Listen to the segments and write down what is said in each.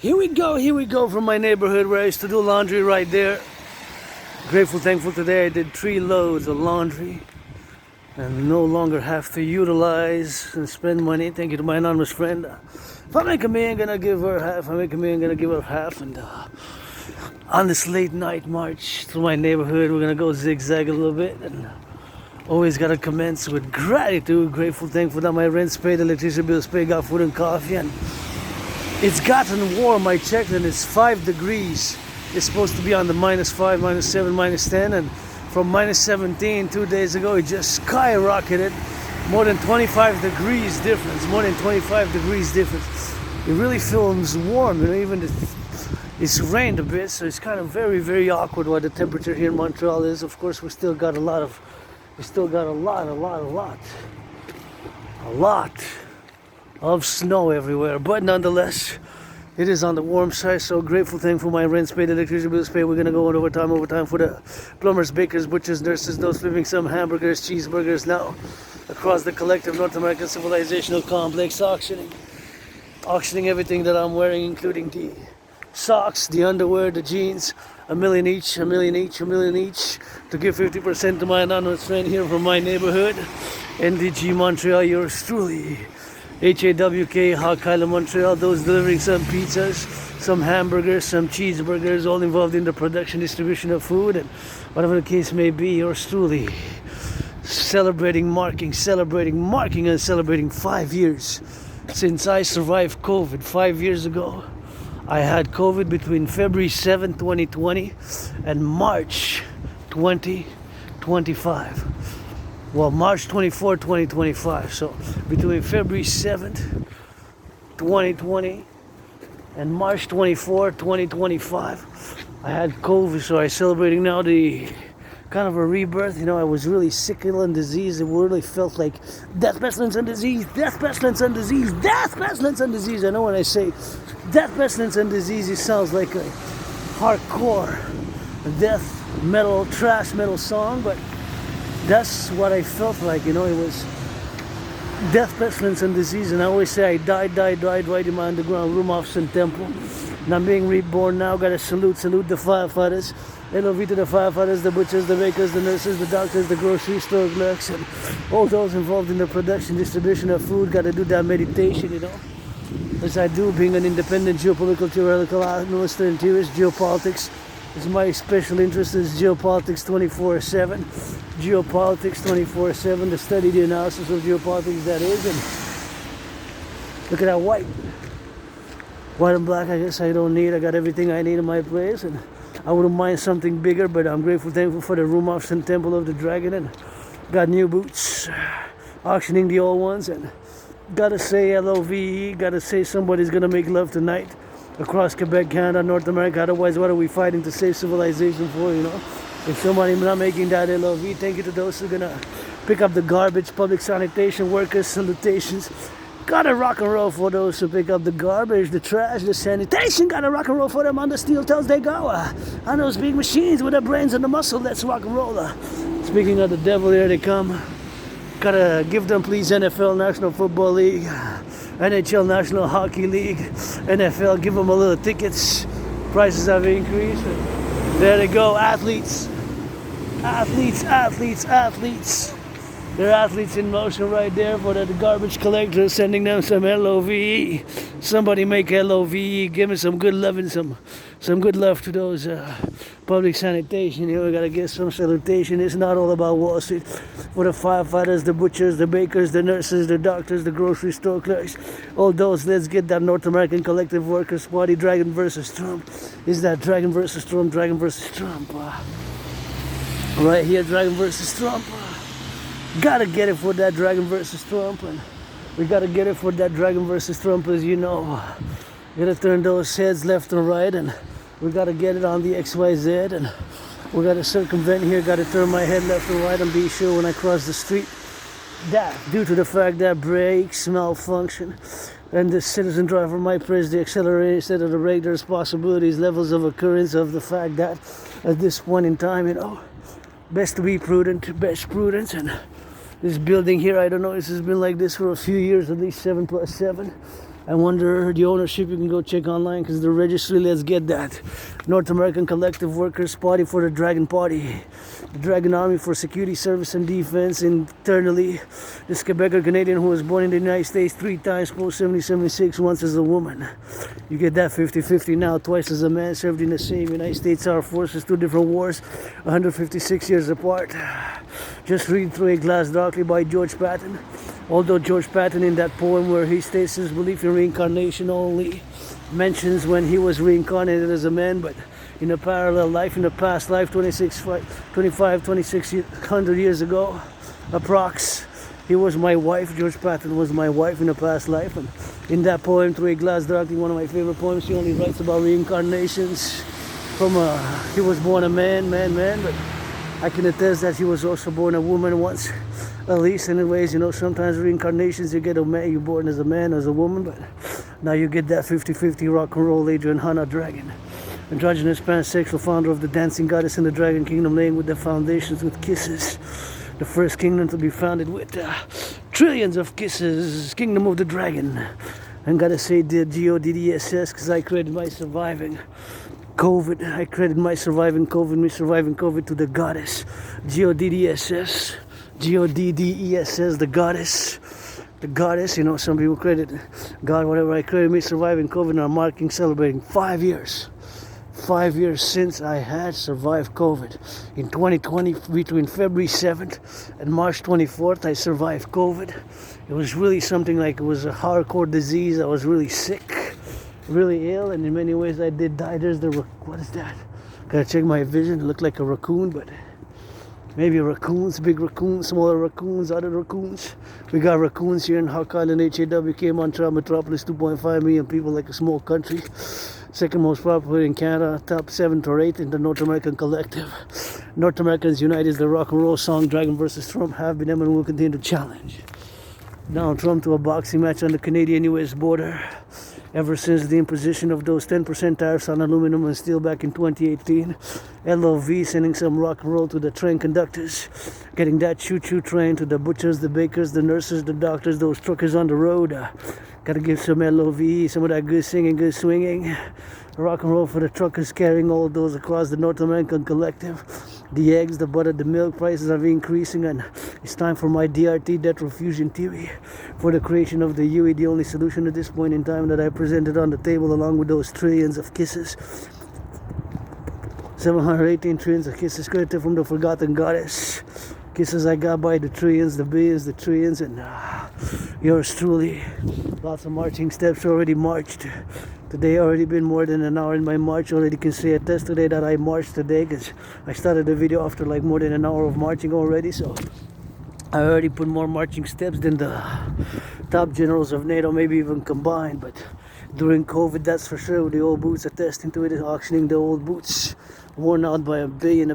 Here we go from my neighborhood where I used to do laundry right there. Grateful, thankful today I did 3 loads of laundry and no longer have to utilize and spend money. Thank you to my anonymous friend. If I make a million, gonna give her half. If I make a million, gonna give her half. And on this late night march through my neighborhood, we're gonna go zigzag a little bit. And always gotta commence with gratitude. Grateful, thankful that my rent's paid, electricity bill's paid, got food and coffee. And it's gotten warm. I checked and it's 5 degrees. It's supposed to be on the -5, -7, -10, and from -17 2 days ago, it just skyrocketed. More than 25 degrees difference. More than 25 degrees difference. It really feels warm. You know, even it's rained a bit, so it's kind of very, very awkward what the temperature here in Montreal is. Of course, we still got a lot of snow everywhere, but nonetheless, it is on the warm side. So grateful, thankful my rent's paid, electricity bills paid. We're gonna go on overtime for the plumbers, bakers, butchers, nurses, those flipping some hamburgers, cheeseburgers now across the Collectif North American Civilizational Complex, auctioning everything that I'm wearing, including the socks, the underwear, the jeans, a million each, to give 50% to my anonymous friend here from my neighborhood, NDG Montreal, yours truly. HAWK, Hawk Island, Montreal, those delivering some pizzas, some hamburgers, some cheeseburgers, all involved in the production, distribution of food, and whatever the case may be, yours truly. Celebrating, marking, and celebrating 5 years since I survived COVID 5 years ago. I had COVID between February 7, 2020 and March 2025. Well, March 24, 2025. So between February 7th, 2020 and March 24, 2025, I had COVID. So I'm celebrating now the kind of a rebirth. You know, I was really sick and diseased. It really felt like death, pestilence, and disease. Death, pestilence, and disease. Death, pestilence, and disease. I know when I say death, pestilence, and disease, it sounds like a hardcore death metal, thrash metal song, but that's what I felt like. You know, it was death, pestilence, and disease. And I always say I died right in my underground room off Sun Temple. And I'm being reborn now. Gotta salute the firefighters. LOV to the firefighters, the butchers, the bakers, the nurses, the doctors, the grocery store clerks, and all those involved in the production, distribution of food. Gotta do that meditation, you know, as I do, being an independent geopolitical theoretical analyst and theorist. Geopolitics is my special interest. Is geopolitics 24/7. Geopolitics 24/7, the study, the analysis of geopolitics, that is. And look at that white and black. I guess I don't need. I got everything I need in my place, and I wouldn't mind something bigger, but I'm grateful, thankful for the room off Sun Temple of the Dragon, and got new boots, auctioning the old ones, and gotta say LOVE, gotta say somebody's gonna make love tonight across Quebec, Canada, North America. Otherwise, what are we fighting to save civilization for, you know? If somebody's not making that LOVE, thank you to those who are gonna pick up the garbage, public sanitation workers, salutations. Gotta rock and roll for those who pick up the garbage, the trash, the sanitation. Gotta rock and roll for them on the steel toes they go. On those big machines with the brains and the muscle, let's rock and roll. Speaking of the devil, here they come. Gotta give them, please, NFL, National Football League, NHL, National Hockey League, NFL, give them a little tickets. Prices have increased. There they go, athletes. They're athletes in motion right there for the garbage collectors, sending them some LOVE. Somebody make LOVE. Give me some good love and some good love to those public sanitation. You know, we gotta get some salutation. It's not all about Wall Street. For the firefighters, the butchers, the bakers, the nurses, the doctors, the grocery store clerks, all those. Let's get that North American collective workers party. Dragon versus Trump. Is that Dragon versus Trump? Dragon versus Trump. Right here, Dragon versus Trump. Gotta get it for that Dragon versus Trump, and we gotta get it for that Dragon versus Trump, as you know. We gotta turn those heads left and right, and we gotta get it on the XYZ, and we gotta circumvent here. Gotta turn my head left and right and be sure when I cross the street that, due to the fact that brakes malfunction and the citizen driver might press the accelerator instead of the brake, there's possibilities, levels of occurrence of the fact that at this point in time, you know, best to be prudent, best prudence. And this building here, I don't know, this has been like this for a few years, at least 7+7. I wonder the ownership. You can go check online because the registry. Let's get that. North American Collective Workers Party for the Dragon Party. The Dragon Army for Security Service and Defense internally. This Quebecer Canadian who was born in the United States 3 times post 1776, once as a woman. You get that 50-50 now, twice as a man, served in the same United States Armed Forces, 2 different wars, 156 years apart. Just read Through a Glass Darkly by George Patton. Although George Patton in that poem where he states his belief in reincarnation only mentions when he was reincarnated as a man, but in a parallel life, in a past life, 2600 years ago, approx, he was my wife. George Patton was my wife in a past life. And in that poem, Through a Glass Darkly, one of my favorite poems, he only writes about reincarnations from he was born a man, but I can attest that he was also born a woman once, at least. Anyways, you know, sometimes reincarnations, you get a man, you're born as a man, as a woman, but now you get that 50-50 rock and roll Adrian Hanna dragon. Androgynous pansexual founder of the dancing goddess in the dragon kingdom, laying with the foundations with kisses. The first kingdom to be founded with trillions of kisses. Kingdom of the dragon. And gotta say the GODDSS because I credit my surviving COVID. I credit my surviving COVID to the goddess. GODDSS. GODDESS, the goddess. The goddess, you know, some people credit God, whatever. I credit me surviving COVID and I'm marking, celebrating 5 years. 5 years since I had survived COVID. In 2020, between February 7th and March 24th, I survived COVID. It was really something like it was a hardcore disease. I was really sick, really ill, and in many ways I did die. There's the, what is that? Gotta check my vision. It looked like a raccoon, but maybe raccoons, big raccoons, smaller raccoons, other raccoons. We got raccoons here in Hawk Island, HAW, Montreal Metropolis, 2.5 million people, like a small country. Second most popular in Canada, top 7 or 8 in the North American Collective. North Americans United is the rock and roll song. Dragon versus Trump have been and will continue to challenge. Now Trump to a boxing match on the Canadian-US border. Ever since the imposition of those 10% tariffs on aluminum and steel back in 2018, LOV sending some rock and roll to the train conductors, getting that choo-choo train to the butchers, the bakers, the nurses, the doctors, those truckers on the road. Gotta give some LOV, some of that good singing, good swinging. Rock and roll for the truckers carrying all of those across the North American Collective. The eggs, the butter, the milk prices are increasing, and it's time for my DRT, debt refusion theory, for the creation of the UE, the only solution at this point in time that I presented on the table along with those trillions of kisses. 718 trillions of kisses created from the forgotten goddess. Kisses I got by the trillions, the billions, the trillions, and yours truly. Lots of marching steps already marched. Today already been more than an hour in my march. Already can say attest today that I marched today because I started the video after like more than an hour of marching already. So I already put more marching steps than the top generals of NATO, maybe even combined. But during COVID, that's for sure, with the old boots attesting to it, auctioning the old boots worn out by a billion.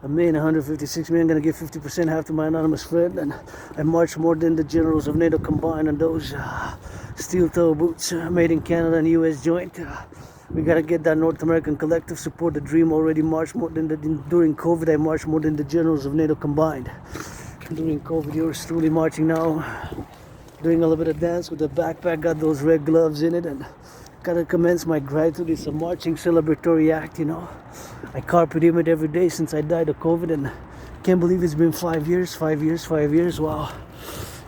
A million, 156 million, gonna give 50% half to my anonymous friend, and I marched more than the generals of NATO combined on those steel toe boots made in Canada and US joint. We gotta get that North American Collective, support the dream. Already marched more than during COVID. I marched more than the generals of NATO combined. During COVID, yours truly marching now, doing a little bit of dance with the backpack, got those red gloves in it, and gotta commence my gratitude. It's a marching celebratory act, you know. I carpe diem it every day since I died of COVID, and can't believe it's been 5 years, 5 years, 5 years. Wow.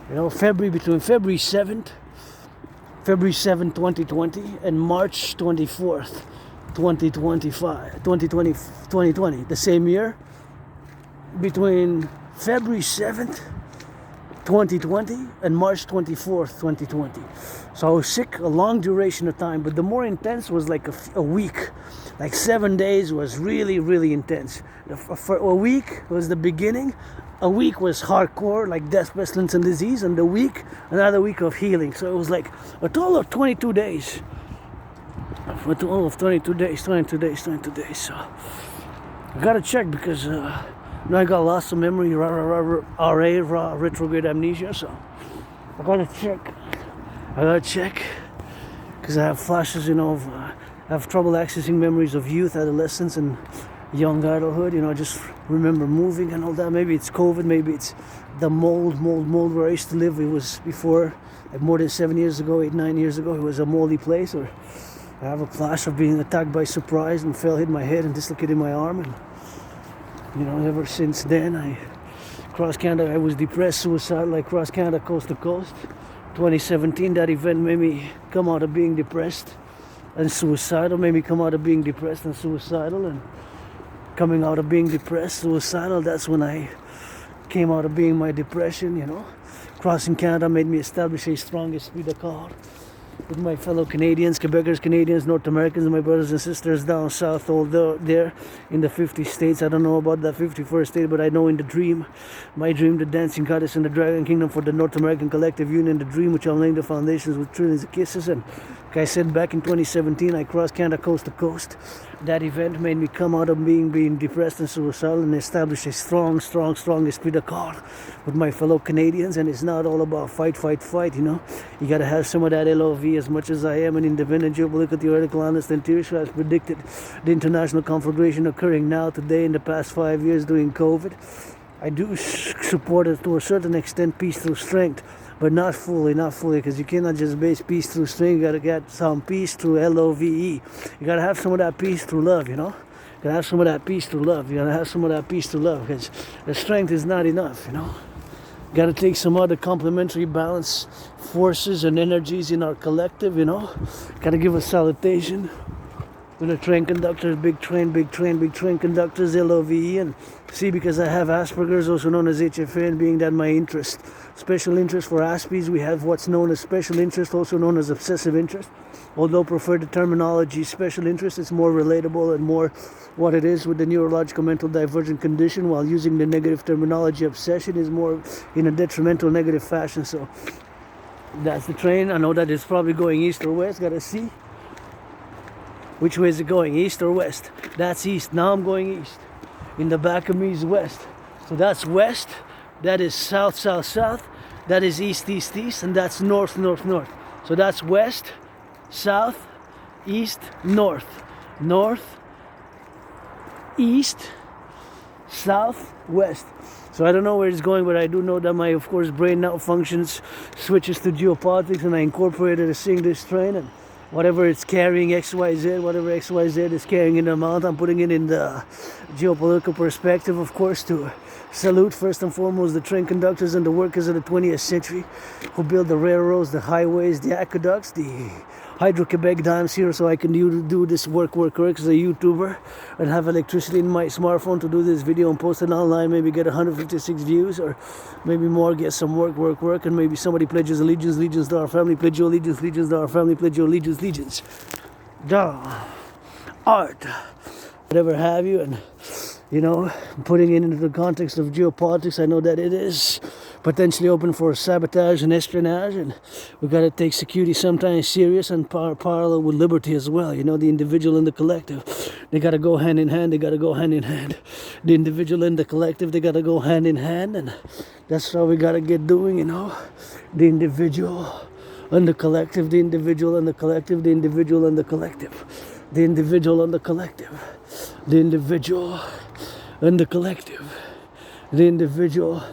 You know, between February 7th, 2020 and March 24th, 2020, the same year, between February 7th, 2020 and March 24th, 2020. So I was sick a long duration of time, but the more intense was like a week. Like 7 days was really, really intense. For a week was the beginning. A week was hardcore, like death, pestilence, and disease, and another week of healing. So it was like a total of 22 days. A total of 22 days. So I gotta check because I got lots of memory, retrograde amnesia. So I gotta check because I have flashes, you know, I have trouble accessing memories of youth, adolescence, and young adulthood, you know, I just remember moving and all that. Maybe it's COVID, maybe it's the mold where I used to live. It was before, like more than 7 years ago, 8-9 years ago, it was a moldy place. Or I have a flash of being attacked by surprise and hit my head and dislocated my arm. And, you know, ever since then, cross Canada, I was depressed, suicidal, like cross Canada, coast to coast. 2017, that event made me come out of being depressed and suicidal, made me come out of being depressed and suicidal. And coming out of being depressed, suicidal, that's when I came out of being my depression, you know. Crossing Canada made me establish a strong esprit de corps with my fellow Canadians, Quebecers, Canadians, North Americans, my brothers and sisters down south, all there in the 50 states. I don't know about that 51st state, but I know in the dream, my dream, the dancing goddess in the Dragon Kingdom for the North American Collective Union, the dream which I'm laying the foundations with trillions of kisses. And like I said, back in 2017, I crossed Canada coast to coast. That event made me come out of being depressed and suicidal and establish a strong esprit de corps with my fellow Canadians. And it's not all about fight, you know. You got to have some of that LOV. As much as I am an independent geopolitical theoretical analyst and theorist who has predicted the international conflagration occurring now, today, in the past 5 years during COVID, I do support it to a certain extent, peace through strength. But not fully, because you cannot just base peace through strength. You gotta get some peace through LOVE. You gotta have some of that peace through love, you know? You gotta have some of that peace through love. You gotta have some of that peace through love, because the strength is not enough, you know? You gotta take some other complementary balance forces and energies in our collective, you know? Gotta give a salutation to the train conductors, big train conductors, LOVE, and see, because I have Asperger's, also known as HFN, being that my interest, special interest for Aspies, we have what's known as special interest, also known as obsessive interest. Although prefer the terminology special interest, it's more relatable and more what it is with the neurological mental divergent condition, while using the negative terminology obsession is more in a detrimental negative fashion. So that's the train. I know that it's probably going east or west, gotta see. Which way is it going, east or west? That's east. Now I'm going east. In the back of me is west. So that's west. That is south. That is east. And that's north. So that's west, south, east, north. North, east, south, west. So I don't know where it's going, but I do know that my, of course, brain now functions, switches to geopolitics, and I incorporated a seeing this train, and whatever it's carrying, XYZ, whatever XYZ is carrying in the amount, I'm putting it in the geopolitical perspective, of course, to salute first and foremost the train conductors and the workers of the 20th century who built the railroads, the highways, the aqueducts, the Hydro-Quebec dams here, so I can do this work as a YouTuber and have electricity in my smartphone to do this video and post it online, maybe get 156 views or maybe more, get some work, and maybe somebody pledges allegiance to our family, pledge your allegiance to our family, pledge your allegiance. Duh. Art. Whatever have you, and you know, putting it into the context of geopolitics, I know that it is potentially open for sabotage and espionage, and we got to take security sometimes serious and parallel with liberty as well. You know, the individual and the collective, they got to go hand in hand. The individual and the collective, they got to go hand in hand, and that's how we got to get doing, you know. The individual and the collective, the individual and the collective, the individual and the collective, the individual and the collective, the individual and the collective, the individual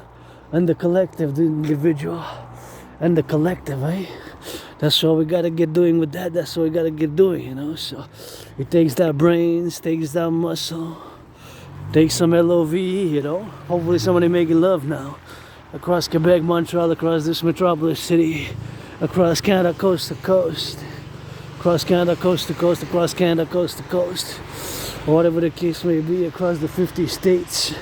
and the collective, the individual and the collective, eh? That's what we gotta get doing with that. That's what we gotta get doing, you know. So it takes that brains, takes that muscle, takes some LOVE, you know. Hopefully somebody making love now across Quebec, Montreal, across this metropolis city, across Canada coast to coast, across Canada coast to coast, across Canada coast to coast, or whatever the case may be, across the 50 states.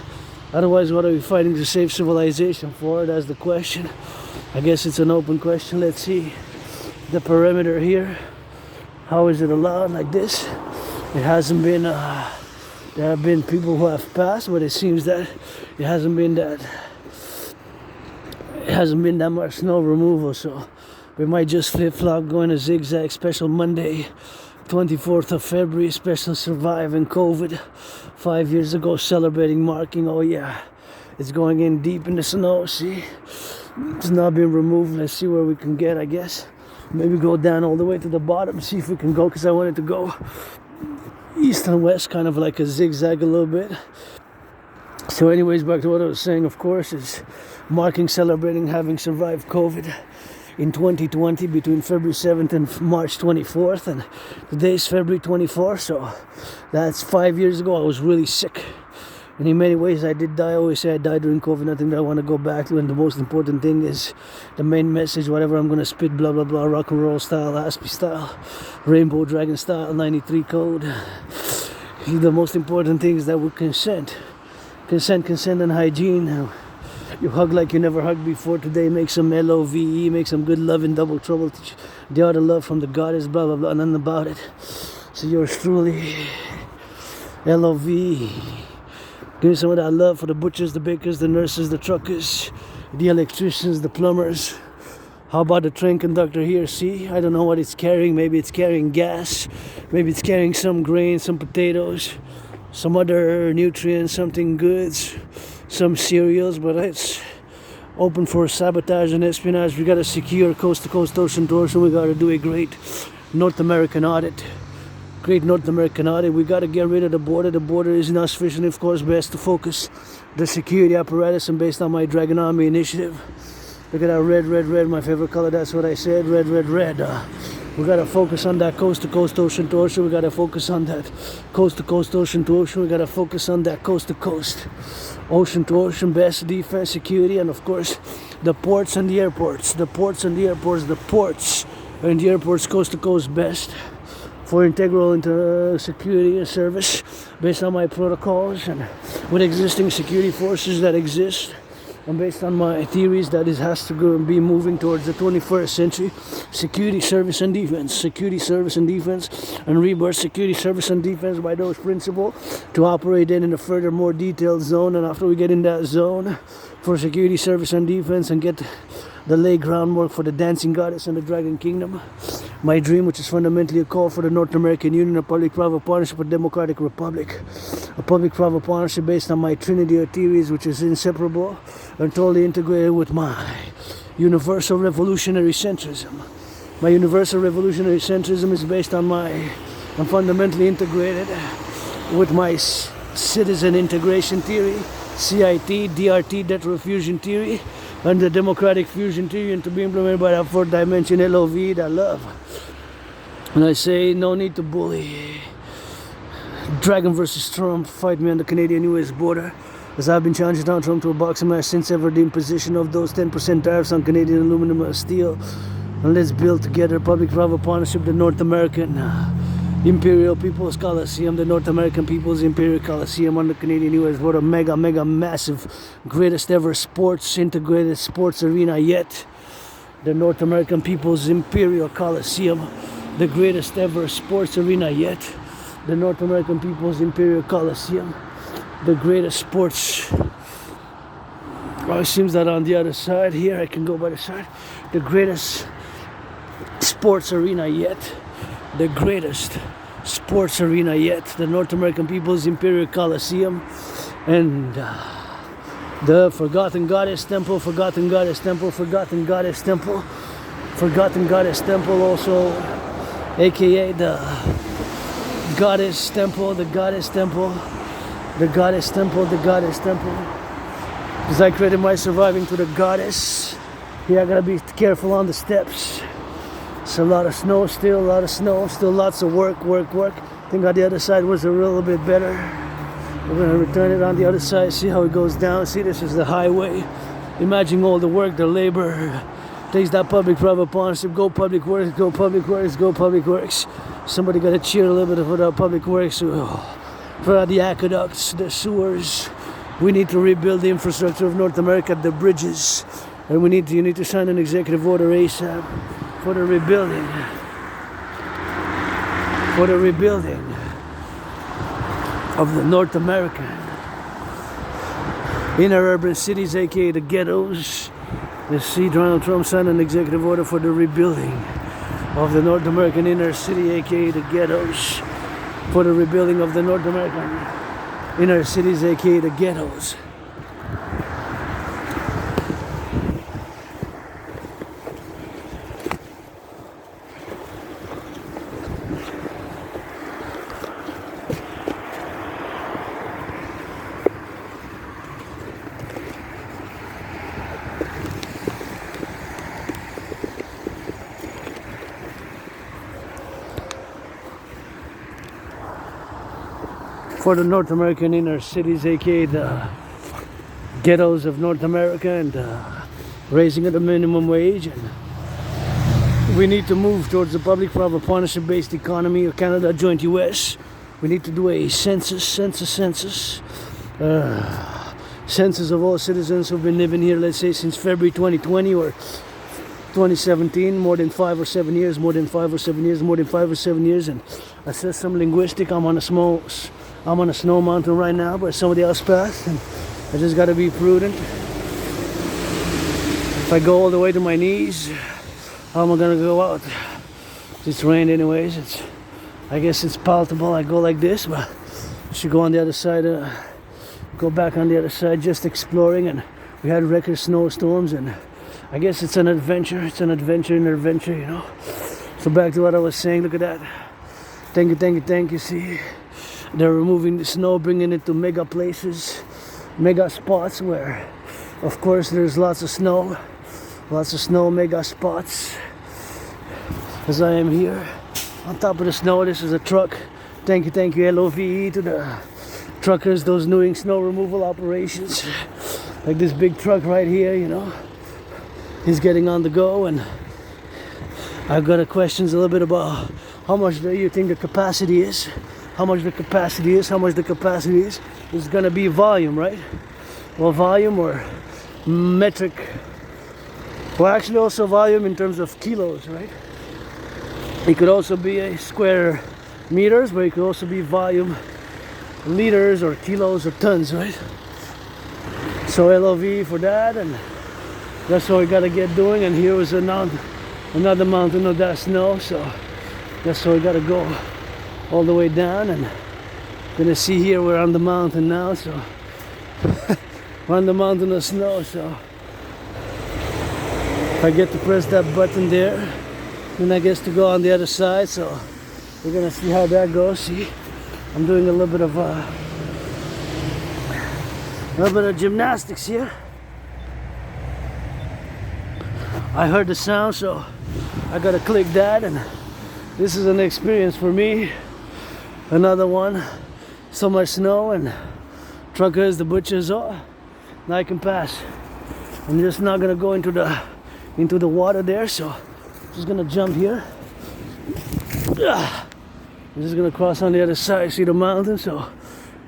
Otherwise, what are we fighting to save civilization for? That's the question. I guess it's an open question. Let's see the perimeter here. How is it allowed like this? It hasn't been, there have been people who have passed, but it seems that it hasn't been that much snow removal, so we might just flip-flop, going a zigzag. Special Monday, 24th of February, special surviving COVID 5 years ago, celebrating, marking. Oh yeah, it's going in deep in the snow. See, it's not been removed. Let's see where we can get, I guess. Maybe go down all the way to the bottom, see if we can go, because I wanted to go east and west, kind of like a zigzag a little bit. So anyways, back to what I was saying, of course, is marking, celebrating having survived COVID in 2020 between February 7th and March 24th, and today's February 24th, so that's 5 years ago. I was really sick, and in many ways I did die. I always say I died during COVID, nothing that I want to go back to, and the most important thing is the main message, whatever I'm going to spit, blah blah blah, rock and roll style, Aspie style, Rainbow Dragon style, 93 code. The most important thing is that we consent, and hygiene. You hug like you never hugged before today. Make some LOVE, make some good love in double trouble. Teach the art of love from the goddess, blah blah blah, nothing about it. So yours truly, LOVE. Give me some of that love for the butchers, the bakers, the nurses, the truckers, the electricians, the plumbers. How about the train conductor here? See, I don't know what it's carrying. Maybe it's carrying gas. Maybe it's carrying some grain, some potatoes, some other nutrients, something goods, some cereals, but it's open for sabotage and espionage. We gotta secure coast to coast, ocean to ocean. We gotta do a great North American audit. Great North American audit. We gotta get rid of the border. The border is not sufficient, of course, best to focus the security apparatus, and based on my Dragon Army initiative. Look at that red, red, red, my favorite color. That's what I said, red, red, red. We gotta focus on that coast to coast, ocean to ocean. We gotta focus on that coast to coast, ocean to ocean. We gotta focus on that coast to coast, ocean to ocean, best defense, security, and of course the ports and the airports. The ports and the airports, the ports and the airports, coast to coast, best for integral security and service based on my protocols and with existing security forces that exist. And based on my theories that it has to go and be moving towards the 21st century, security, service, and defense, security, service, and defense, and rebirth, security, service, and defense by those principles to operate in a further, more detailed zone. And after we get in that zone for security, service, and defense, and get the lay groundwork for the dancing goddess and the dragon kingdom, my dream, which is fundamentally a call for the North American Union, a public-private partnership, a democratic republic, a public-private partnership based on my trinity of theories, which is inseparable and totally integrated with my universal revolutionary centrism. My universal revolutionary centrism is based on I'm fundamentally integrated with my citizen integration theory, CIT, DRT, debt fusion theory, and the democratic fusion theory, and to be implemented by that fourth dimension, LOV, that love. And I say, no need to bully. Dragon versus Trump, fight me on the Canadian-US border, as I've been challenging Donald Trump to a boxing match since ever the imposition of those 10% tariffs on Canadian aluminum and steel. And let's build together a public-private partnership, the North American Imperial People's Coliseum, the North American People's Imperial Coliseum on the Canadian-US border, mega, massive, greatest ever sports, integrated sports arena yet. The North American People's Imperial Coliseum, the greatest ever sports arena yet. The North American People's Imperial Coliseum, the greatest sports. Well, it seems that on the other side here, I can go by the side. The greatest sports arena yet. The greatest sports arena yet. The North American People's Imperial Coliseum. And the Forgotten Goddess Temple, Forgotten Goddess Temple, Forgotten Goddess Temple, Forgotten Goddess Temple, also aka the Goddess Temple, the Goddess Temple, the Goddess Temple, the Goddess Temple. Because I created my surviving to the Goddess. Here I gotta be careful on the steps. It's a lot of snow still, a lot of snow, still lots of work. I think on the other side was a little bit better. We're gonna return it on the other side, see how it goes down. See, this is the highway. Imagine all the work, the labor. Takes that public-private partnership. Go public works, go public works, go public works. Somebody gotta cheer a little bit for that public works. For the aqueducts, the sewers. We need to rebuild the infrastructure of North America, the bridges. And you need to sign an executive order ASAP for the rebuilding. For the rebuilding of the North American inner urban cities, aka the ghettos. Let's see, Donald Trump signed an executive order for the rebuilding of the North American inner city, aka the ghettos. For the rebuilding of the North American inner cities, aka the ghettos. for the North American inner cities, aka the ghettos of North America, and raising of the minimum wage. And we need to move towards the public-private partnership-based economy of Canada, joint US. We need to do a census of all citizens who've been living here, let's say, since February 2020 or 2017, more than 5 or 7 years, and assess some linguistic. I'm on a snow mountain right now, but somebody else passed, and I just gotta be prudent. If I go all the way to my knees, how am I gonna go out? It's rained anyways. I guess it's palatable. I go like this, but I should go on the other side. Go back on the other side, just exploring. And we had record snowstorms, and I guess it's an adventure. It's an adventure in an adventure, you know. So back to what I was saying. Look at that. Thank you. See, they're removing the snow, bringing it to mega places, mega spots where, of course, there's lots of snow, mega spots. As I am here on top of the snow, this is a truck. Thank you, LOVE to the truckers, those doing snow removal operations. Like this big truck right here, you know. He's getting on the go, and I've got questions a little bit about how much do you think the capacity is? How much the capacity is. It's gonna be volume, right? Well, volume or metric. Well, actually also volume in terms of kilos, right? It could also be a square meters, but it could also be volume liters or kilos or tons, right? So LOV for that, and that's what we gotta get doing. And here was another mountain of that snow, so that's what we gotta go all the way down. And gonna see here we're on the mountain now, so we're on the mountain of snow. So if I get to press that button there, then I guess to go on the other side. So we're gonna see how that goes. See, I'm doing a little bit of gymnastics here. I heard the sound, so I gotta click that, and this is an experience for me. Another one. So much snow, and truckers, the butchers, now I can pass. I'm just not gonna go into the water there, so I'm just gonna jump here. I'm just gonna cross on the other side, see the mountain. So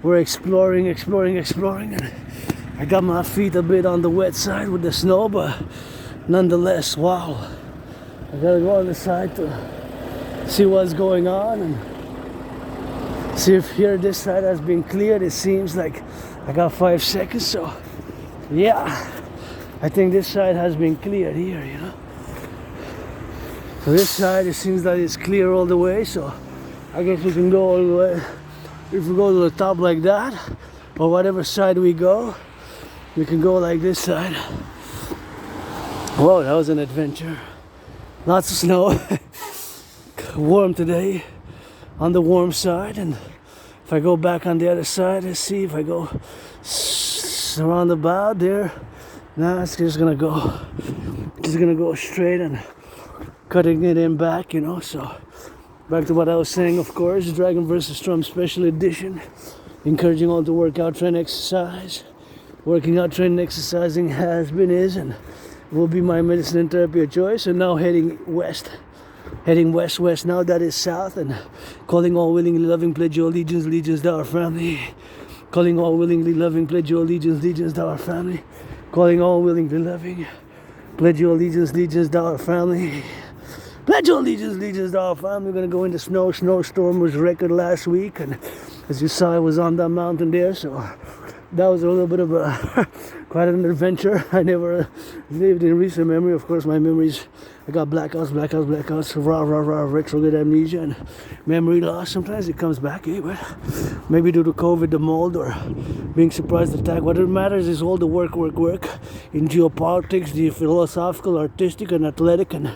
we're exploring, and I got my feet a bit on the wet side with the snow, but nonetheless, wow. I gotta go on the side to see what's going on and see if here this side has been cleared. It seems like I got 5 seconds, so yeah, I think this side has been cleared here, you know. So this side, it seems that it's clear all the way, so I guess we can go all the way. If we go to the top like that, or whatever side we go, we can go like this side. Whoa, that was an adventure. Lots of snow. Warm today, on the warm side. And if I go back on the other side, let's see if I go around about there. Now it's just gonna go straight and cutting it in back, you know. So back to what I was saying, of course, Dragon vs. Trump Special Edition, encouraging all to work out, train, exercise. Working out, training, exercising has been, is, and will be my medicine and therapy of choice. And now heading west now, that is south, and calling all willingly loving, pledge your allegiance to our family. Calling all willingly loving, pledge your allegiance to our family. Calling all willingly loving, pledge your allegiance to our family. Pledge your allegiance to our family. We're gonna go into snowstorm was record last week, and as you saw, I was on that mountain there, so that was a little bit of quite an adventure. I never lived in recent memory. Of course, my memories, I got blackouts, retrograde amnesia, and memory loss. Sometimes it comes back, but maybe due to COVID, the mold, or being surprised attack. What matters is all the work in geopolitics, the philosophical, artistic, and athletic, and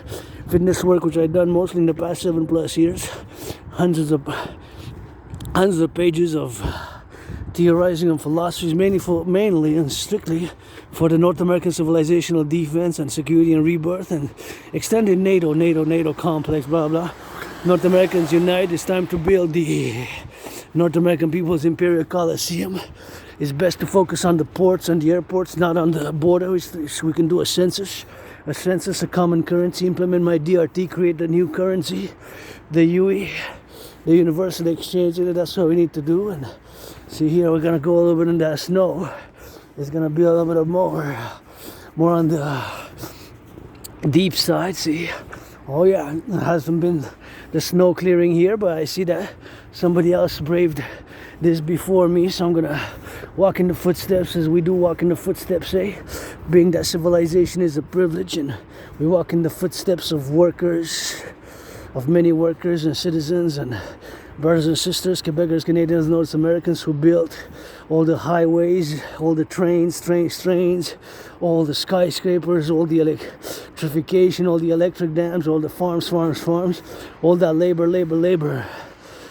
fitness work, which I've done mostly in the past 7+ years. Hundreds of pages of theorizing on philosophies, mainly and strictly for the North American civilizational defense and security and rebirth, and extended NATO complex, blah blah. North Americans unite. It's time to build the North American People's Imperial Coliseum. It's best to focus on the ports and the airports, not on the border. So we can do a census, a common currency, implement my DRT, create a new currency, the UE, the Universal Exchange. That's what we need to do. And see here, we're gonna go a little bit in that snow. It's gonna be a little bit of more on the deep side. See, oh yeah, it hasn't been the snow clearing here, but I see that somebody else braved this before me, so I'm gonna walk in the footsteps as we do walk in the footsteps, being that civilization is a privilege, and we walk in the footsteps of workers, of many workers and citizens and brothers and sisters, Quebecers, Canadians, North Americans who built all the highways, all the trains, all the skyscrapers, all the electrification, all the electric dams, all the farms, all that labor,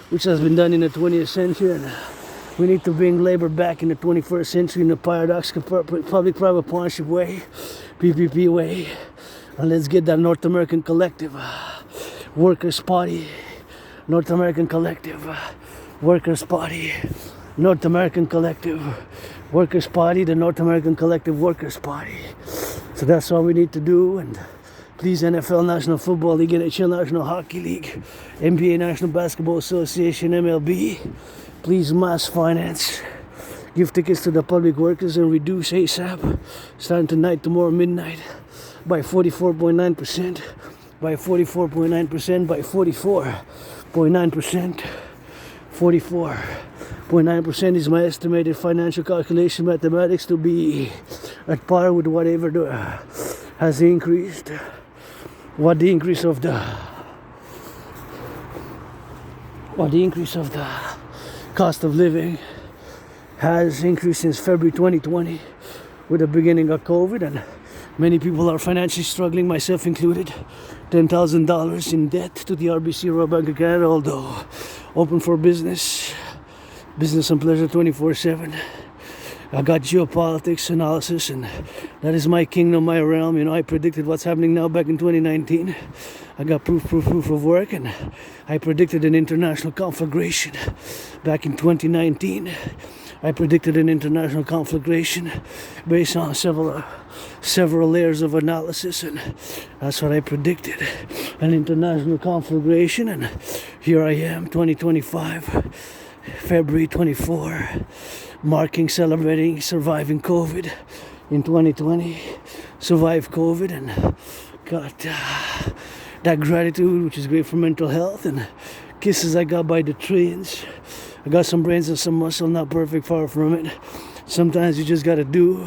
which has been done in the 20th century. And we need to bring labor back in the 21st century in the paradoxical public-private partnership way, PPP way. And let's get that North American collective, workers' party, North American collective, workers' party, North American collective, workers' party, the North American collective workers' party. So that's all we need to do. And please, NFL, National Football League, NHL, National Hockey League, NBA, National Basketball Association, MLB, please mass finance. Give tickets to the public workers and reduce ASAP, starting tonight, tomorrow, midnight, by 44.9%, by 44.9%, by 44.9%. 44.9% is my estimated financial calculation mathematics to be at par with whatever has increased. What the increase of the cost of living has increased since February 2020 with the beginning of COVID, and many people are financially struggling, myself included. $10,000 in debt to the RBC Royal Bank of Canada, although open for business and pleasure 24/7. I got geopolitics analysis, and that is my kingdom, my realm. I predicted what's happening now back in 2019. I got proof of work, and I predicted an international conflagration back in 2019. I predicted an international conflagration based on several layers of analysis, and that's what I predicted, an international conflagration. And here I am, 2025, February 24, celebrating surviving COVID in 2020, survived COVID, and got that gratitude, which is great for mental health, and kisses I got by the trillions. I got some brains and some muscle, not perfect, far from it. Sometimes you just gotta do.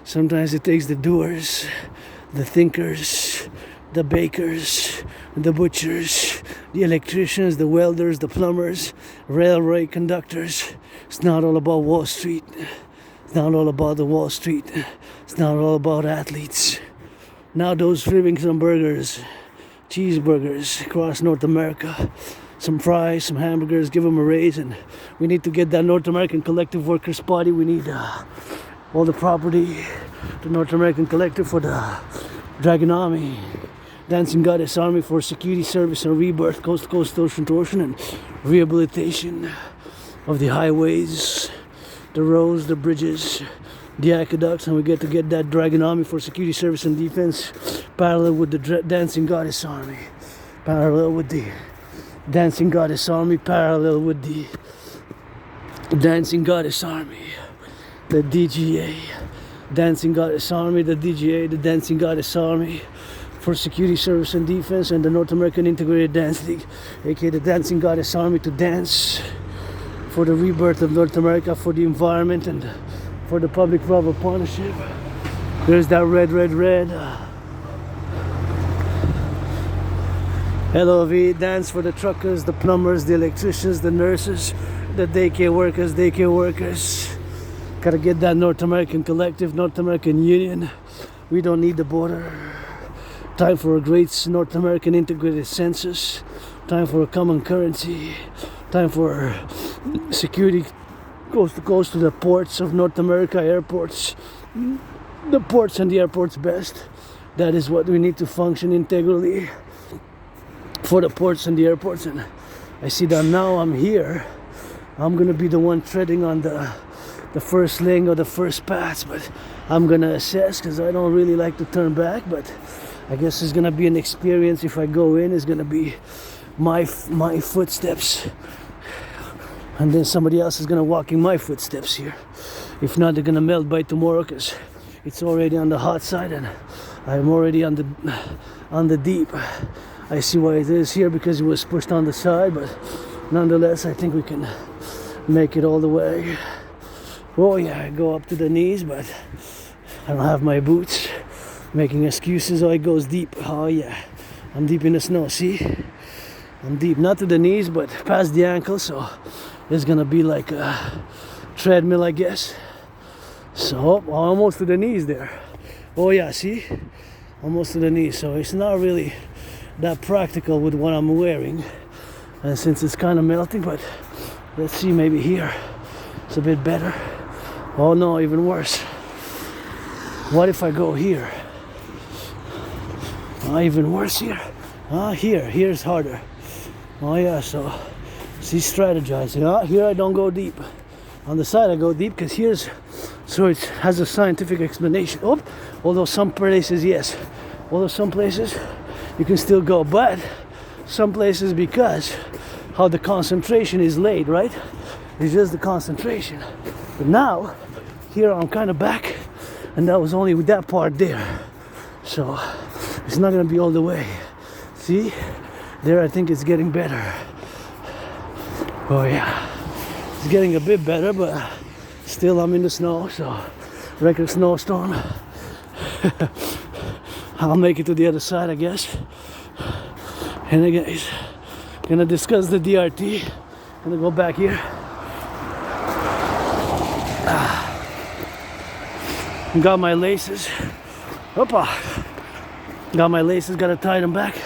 Sometimes it takes the doers, the thinkers, the bakers, the butchers, the electricians, the welders, the plumbers, railway conductors. It's not all about Wall Street. It's not all about the Wall Street. It's not all about athletes. Now those flipping some burgers, cheeseburgers across North America, some fries, some hamburgers, give them a raise. And we need to get that North American collective workers' party. We need all the property, the North American collective for the Dragon Army, Dancing Goddess Army for security service and rebirth, coast to coast, ocean to ocean, and rehabilitation of the highways, the roads, the bridges, the aqueducts. And we get to get that Dragon Army for security service and defense parallel with the Dancing Goddess Army, parallel with the Dancing Goddess Army, parallel with the Dancing Goddess Army, the DGA, Dancing Goddess Army, the DGA, the Dancing Goddess Army for security service and defense, and the North American Integrated Dance League, aka the Dancing Goddess Army, to dance for the rebirth of North America, for the environment, and for the public-private partnership. There's that red. LOV, dance for the truckers, the plumbers, the electricians, the nurses, the daycare workers. Gotta get that North American collective, North American union. We don't need the border. Time for a great North American integrated census. Time for a common currency. Time for security coast to coast to the ports of North America, airports. The ports and the airports best. That is what we need to function integrally for the ports and the airports. And I see that now I'm here I'm gonna be the one treading on the first lane or the first pass, but I'm gonna assess because I don't really like to turn back. But I guess it's gonna be an experience. If I go in, it's gonna be my footsteps, and then somebody else is gonna walk in my footsteps here. If not, they're gonna melt by tomorrow because it's already on the hot side and I'm already on the deep. I see why it is here because it was pushed on the side, but nonetheless I think we can make it all the way. Oh yeah, I go up to the knees, but I don't have my boots. Making excuses. Oh, it goes deep. Oh yeah, I'm deep in the snow. See, I'm deep, not to the knees but past the ankles, so it's gonna be like a treadmill, I guess. So almost to the knees there. Oh yeah, see, almost to the knees. So it's not really that practical with what I'm wearing, and since it's kind of melting. But let's see, maybe here it's a bit better. Oh no, even worse. What if I go here? Oh, even worse here. Ah, here's harder. Oh yeah, so see, strategizing. Ah, here I don't go deep. On the side I go deep because here's, so it has a scientific explanation. Oh, although some places, yes, although some places you can still go, but some places, because how the concentration is laid, right? It's just the concentration. But now here I'm kind of back, and that was only with that part there, so it's not gonna be all the way. See, there I think it's getting better. Oh yeah, it's getting a bit better, but still I'm in the snow, so record snowstorm. I'll make it to the other side, I guess. And again, guys, gonna discuss the DRT. Gonna go back here. Got my laces. Hoppa. Got my laces, gotta tie them back.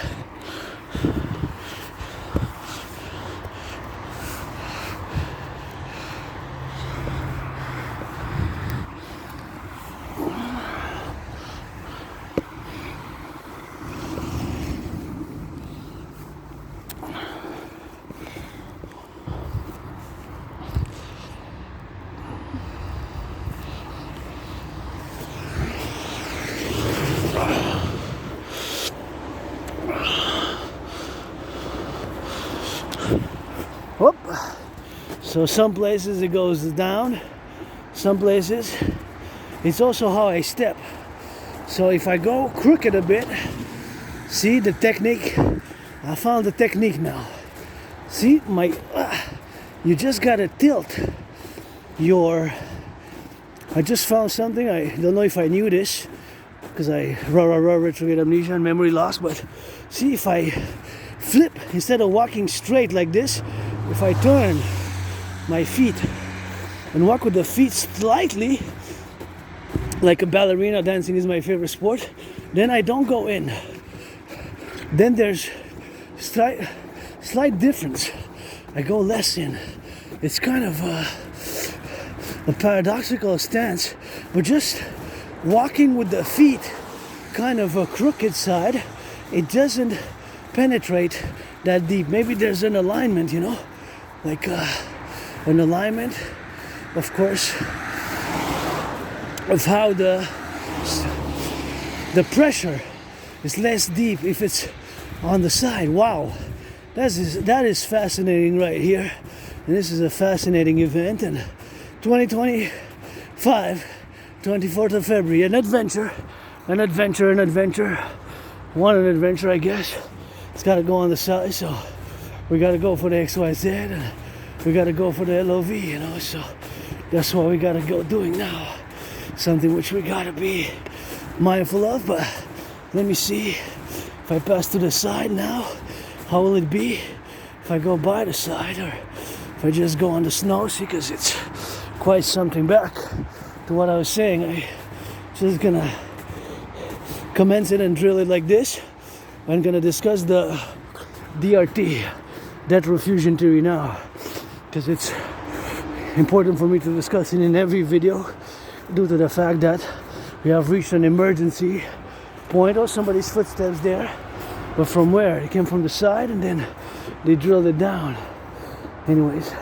Whoop. So some places it goes down, some places it's also how I step. So if I go crooked a bit, see the technique, I found the technique now. See, you just gotta tilt your, I just found something, I don't know if I knew this because I retrograde amnesia and memory loss, but see, if I flip, instead of walking straight like this, if I turn my feet and walk with the feet slightly, like a ballerina, dancing is my favorite sport, then I don't go in. Then there's slight difference. I go less in. It's kind of a paradoxical stance, but just walking with the feet kind of a crooked side, it doesn't penetrate that deep. Maybe there's an alignment, you know, like an alignment, of course, of how the pressure is less deep if it's on the side. Wow, that is fascinating right here, and this is a fascinating event. And 2025, 24th of February, an adventure, an adventure, I guess. It's got to go on the side, so we got to go for the XYZ, and we got to go for the LOV, you know, so that's what we got to go doing now. Something which we got to be mindful of. But let me see, if I pass to the side now, how will it be if I go by the side, or if I just go on the snow? See, because it's quite something. Back to what I was saying, I just gonna commence it and drill it like this. I'm gonna discuss the DRT, debt refusion theory, now, because it's important for me to discuss it in every video, due to the fact that we have reached an emergency point. Or somebody's footsteps there, but from where? It came from the side, and then they drilled it down. Anyways,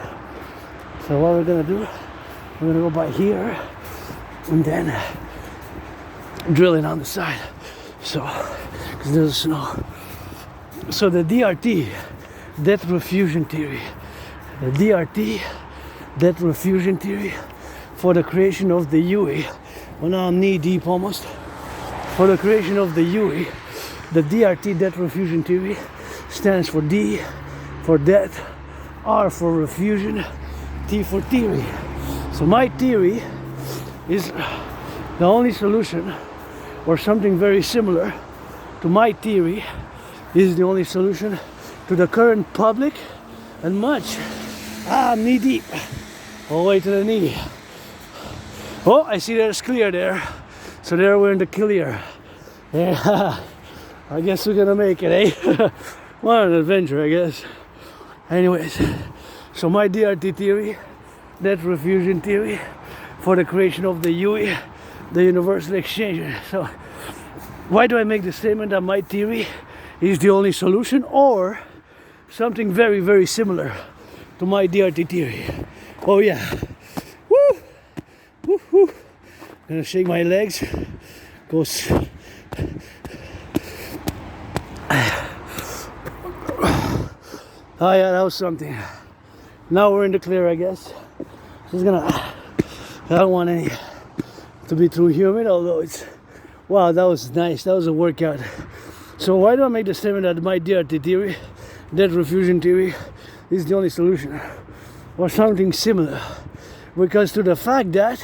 So what we're gonna do, we're gonna go by here and then drill it on the side. So, because there's snow. So the DRT, depth refusion theory. The DRT, depth refusion theory for the creation of the UE. Well, now I'm knee deep almost. For the creation of the UE, the DRT, depth refusion theory, stands for D for depth, R for refusion, T for theory. So my theory is the only solution, or something very similar to my theory is the only solution to the current public and much. I'm knee deep, all the way to the knee. Oh, I see there's clear there. So there we're in the clear. Yeah, I guess we're gonna make it, eh? What an adventure, I guess. Anyways, so my DRT theory, net refusion theory, for the creation of the UE, the universal exchange. So why do I make the statement that my theory is the only solution, or something very, very similar to my DRT theory? Oh yeah. Woo! Woo, woo. I'm gonna shake my legs. Goes. Oh yeah, that was something. Now we're in the clear, I guess. Just gonna. I don't want any to be too humid, although it's. Wow, that was nice. That was a workout. So why do I make the statement that my DRT theory, dead refusion theory, is the only solution, or something similar? Because to the fact that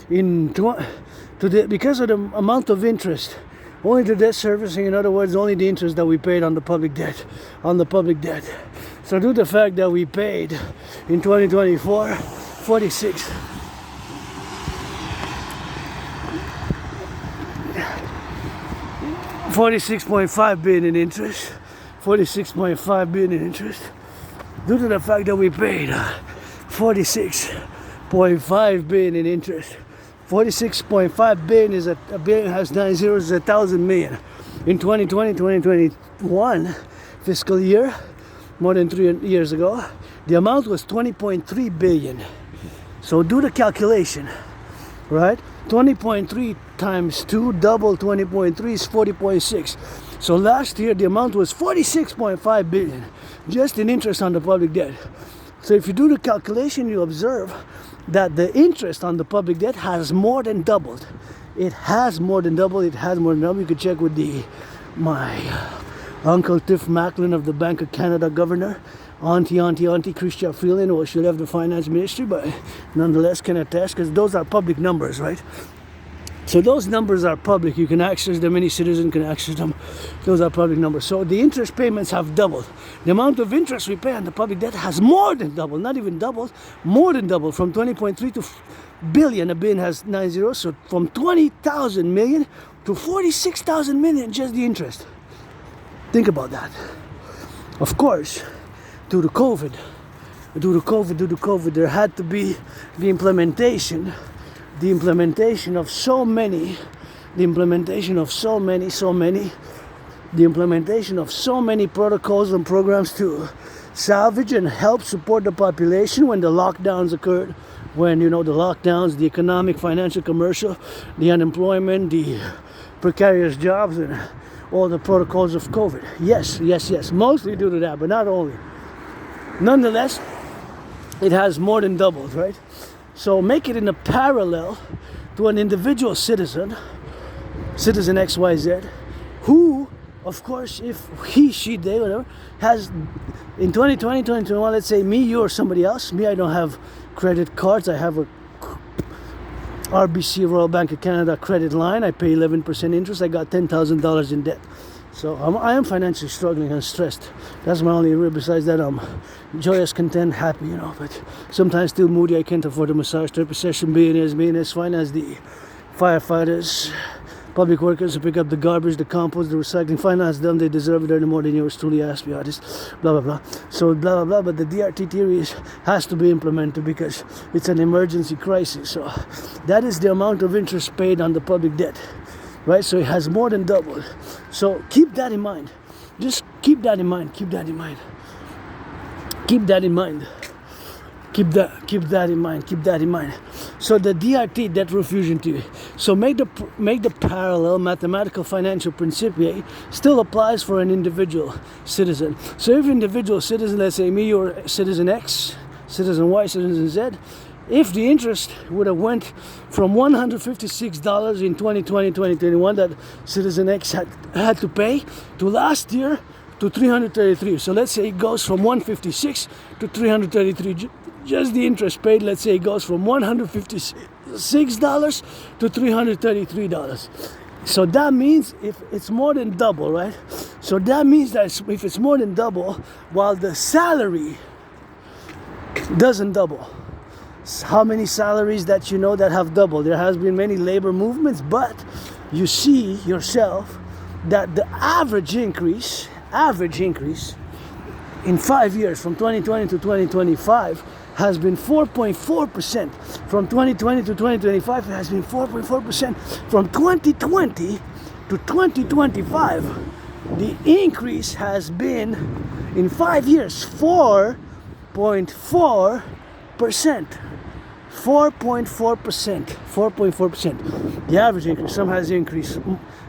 because of the amount of interest, only the debt servicing, in other words, only the interest that we paid on the public debt, So due to the fact that we paid in 2024 46.5 billion in interest, 46.5 billion in interest, due to the fact that we paid 46.5 billion in interest. 46.5 billion is a billion has 9 zeros, is 1,000 million. In 2020-2021 fiscal year, more than 3 years ago, the amount was 20.3 billion. So do the calculation, right? 20.3 times 2, double 20.3 is 40.6. So last year the amount was 46.5 billion, just in interest on the public debt. So if you do the calculation, you observe that the interest on the public debt has more than doubled. It has more than doubled. You could check with my Uncle Tiff Macklin of the Bank of Canada governor, Auntie Christian Freeland, well, she left the finance ministry, but nonetheless can attest, because those are public numbers, right? So those numbers are public. You can access them. Any citizen can access them. Those are public numbers. So the interest payments have doubled. The amount of interest we pay on the public debt has more than doubled. Not even doubled, more than doubled. From 20.3 to billion. A billion has 9 zeros. So from 20,000 million to 46,000 million, just the interest. Think about that. Of course, due to COVID, there had to be the implementation of so many protocols and programs to salvage and help support the population when the lockdowns occurred, when the lockdowns, the economic, financial, commercial, the unemployment, the precarious jobs, and all the protocols of COVID. Yes, mostly due to that, but not only. Nonetheless, it has more than doubled, right? So make it in a parallel to an individual citizen XYZ, who, of course, if he, she, they, whatever, has in 2020, 2021, let's say me, you, or somebody else. Me, I don't have credit cards. I have a RBC, Royal Bank of Canada credit line. I pay 11% interest. I got $10,000 in debt. So I am financially struggling and stressed. That's my only real. Besides that, I'm joyous, content, happy, but sometimes still moody. I can't afford a massage therapy session. Millionaires, finance the firefighters, public workers who pick up the garbage, the compost, the recycling. Finance them. They deserve it any more than yours truly. Ask me artist. Blah blah blah. So blah blah blah. But the DRT theory has to be implemented because it's an emergency crisis. So that is the amount of interest paid on the public debt. Right, so it has more than doubled. So keep that in mind. Just keep that in mind. Keep that in mind. Keep that in mind. Keep that in mind. So the DRT, debt refusion theory. So make the parallel mathematical financial principle still applies for an individual citizen. So if individual citizen, let's say me or citizen X, citizen Y, citizen Z, if the interest would have went from $156 in 2020, 2021 that citizen X had to pay to last year to 333. So let's say it goes from 156 to 333. Just the interest paid, let's say it goes from $156 to $333. So that means if it's more than double, right? So that means that if it's more than double, while the salary doesn't double. How many salaries that you know that have doubled? There has been many labor movements, but you see yourself that the average increase in 5 years from 2020 to 2025 has been 4.4%. From 2020 to 2025, it has been 4.4%. From 2020 to 2025, the increase has been, in 5 years, 4.4%. 4.4%. The average increase. Some has increased.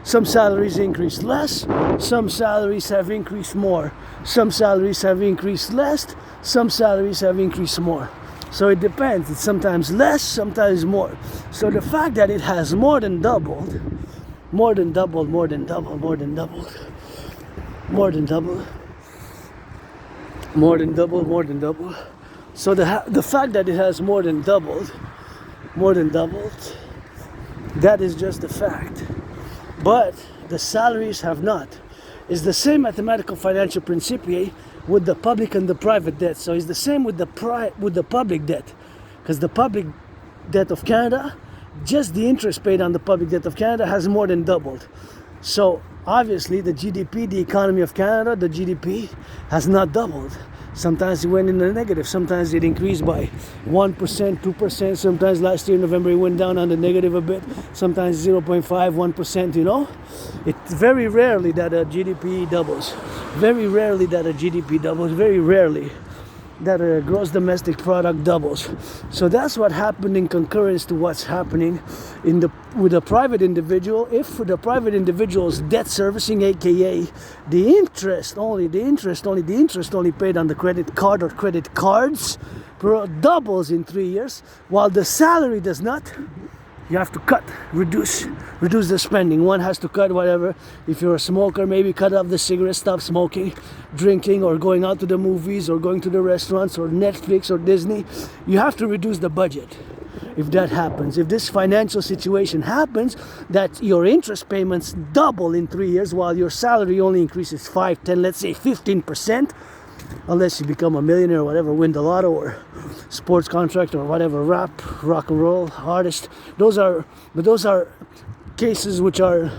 Some salaries increased less. Some salaries have increased more. Some salaries have increased less. Some salaries have increased more. So it depends. It's sometimes less, sometimes more. So the fact that it has more than doubled. So the fact that it has more than doubled, that is just a fact. But the salaries have not. It's the same mathematical financial principle with the public and the private debt. So it's the same with the public debt, because the public debt of Canada, just the interest paid on the public debt of Canada has more than doubled. So obviously the GDP, the economy of Canada, the GDP has not doubled. Sometimes it went in the negative. Sometimes it increased by 1%, 2%. Sometimes last year in November it went down on the negative a bit. Sometimes 0.5, 1%, you know. It's very rarely that a GDP doubles. Very rarely that a GDP doubles. Very rarely that a gross domestic product doubles. So that's what happened in concurrence to what's happening with a private individual. If for the private individual's debt servicing, aka the interest only paid on the credit card or credit cards doubles in 3 years, while the salary does not, you have to cut, reduce the spending. One has to cut whatever. If you're a smoker, maybe cut off the cigarettes, stop smoking, drinking, or going out to the movies, or going to the restaurants, or Netflix, or Disney. You have to reduce the budget. If that happens, if this financial situation happens, that your interest payments double in 3 years, while your salary only increases 5, 10, let's say 15%, unless you become a millionaire or whatever, win the lotto or sports contract or whatever, rap, rock and roll artist. Those are cases which are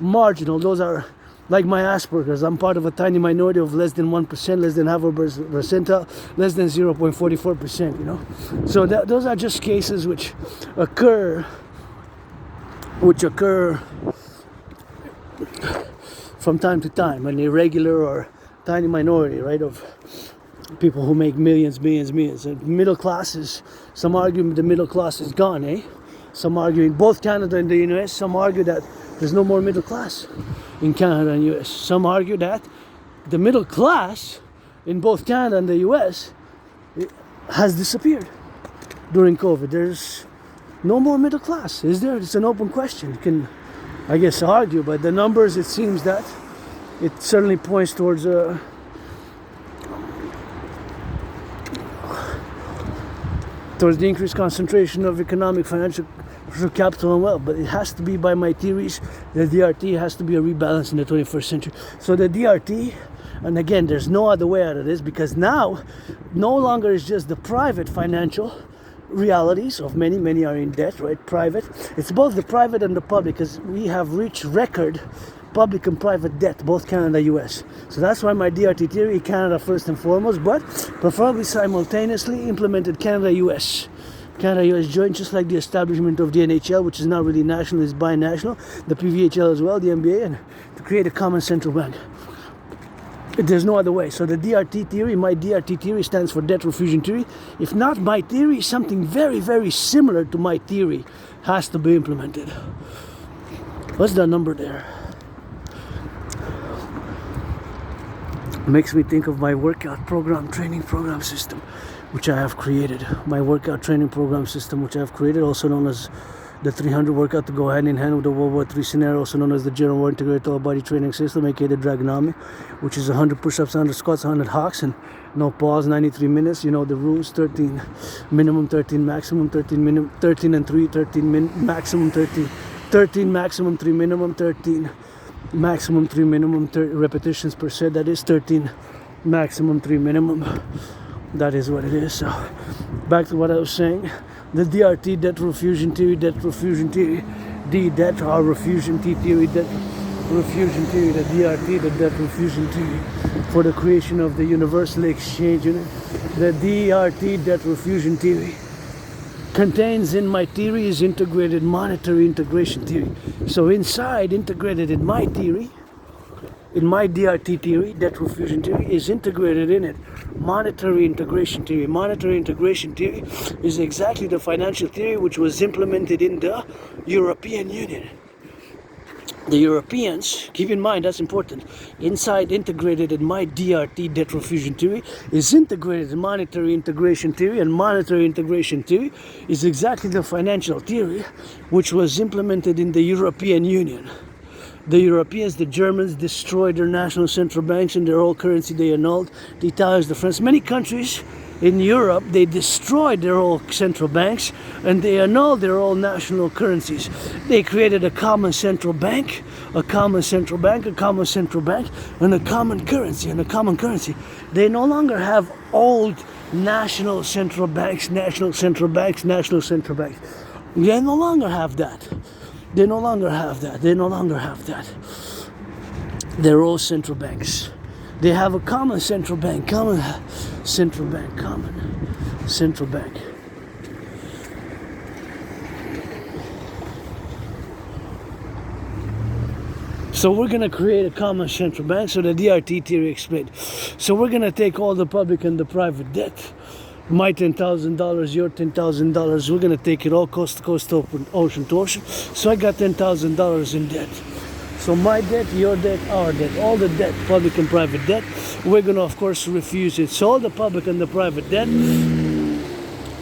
marginal. Those are like my Asperger's. I'm part of a tiny minority of less than 1%, less than half a percentile, less than 0.44%, you know. So those are just cases which occur from time to time, an irregular or tiny minority, right, of people who make millions. And middle classes, some argue the middle class is gone, eh? Some argue in both Canada and the US, some argue that there's no more middle class in Canada and US. Some argue that the middle class in both Canada and the US has disappeared during COVID. There's no more middle class, is there? It's an open question. You can, I guess, argue, but the numbers, it seems that it certainly points towards the increased concentration of economic, financial capital and wealth. But it has to be, by my theories, the DRT has to be a rebalance in the 21st century. So the DRT, and again, there's no other way out of this, because now no longer is just the private financial realities of many are in debt, right? Private. It's both the private and the public, because we have reached record public and private debt, both Canada and US. So that's why my DRT theory, Canada first and foremost, but preferably simultaneously implemented Canada-US. Canada-US joint, just like the establishment of the NHL, which is not really national, it's binational, the PVHL as well, the NBA, and to create a common central bank. There's no other way. So the DRT theory, my DRT theory stands for debt refusion theory. If not my theory, something very, very similar to my theory has to be implemented. What's that number there? Makes me think of my workout program, training program system, which I have created. My workout training program system, which I have created, also known as the 300 workout to go hand in hand with the World War III scenario, also known as the General War Integrated Total Body Training System, aka the Dragonomy, which is 100 push-ups, 100 squats, 100 hawks, and no pause, 93 minutes. You know the rules: 13 minimum, 13 maximum, 13 minimum, 13 and 3, 13 maximum, 13 maximum, 3 minimum, 13 maximum, 3 minimum, 30 repetitions per set. That is 13 maximum, 3 minimum. That is what it is. So back to what I was saying. The DRT, debt refusion theory, D, debt, R, refusion, T theory, debt refusion theory, the DRT, the debt refusion theory for the creation of the universal exchange unit. The DRT, debt refusion theory, contains in my theory is integrated monetary integration theory. So inside, integrated in my theory, in my DRT theory, debt refusion theory, is integrated in it monetary integration theory. Monetary integration theory is exactly the financial theory which was implemented in the European Union. The Europeans, keep in mind, that's important, inside integrated in my DRT, debt refusion theory, is integrated in monetary integration theory, and monetary integration theory is exactly the financial theory which was implemented in the European Union. The Europeans, the Germans, destroyed their national central banks and their old currency. They annulled. The Italians, the French, many countries in Europe, they destroyed their old central banks and they annulled their old national currencies. They created a common central bank, a common central bank, a common central bank, and a common currency, and a common currency. They no longer have old national central banks, national central banks, national central banks. They no longer have that. They no longer have that. They no longer have that. They're all central banks. They have a common central bank, common central bank, common central bank. So we're going to create a common central bank, so the DRT theory explained. So we're going to take all the public and the private debt, my $10,000, your $10,000, we're going to take it all coast to coast, ocean to ocean. So I got $10,000 in debt. So my debt, your debt, our debt, all the debt, public and private debt, we're going to, of course, refuse it. So all the public and the private debt,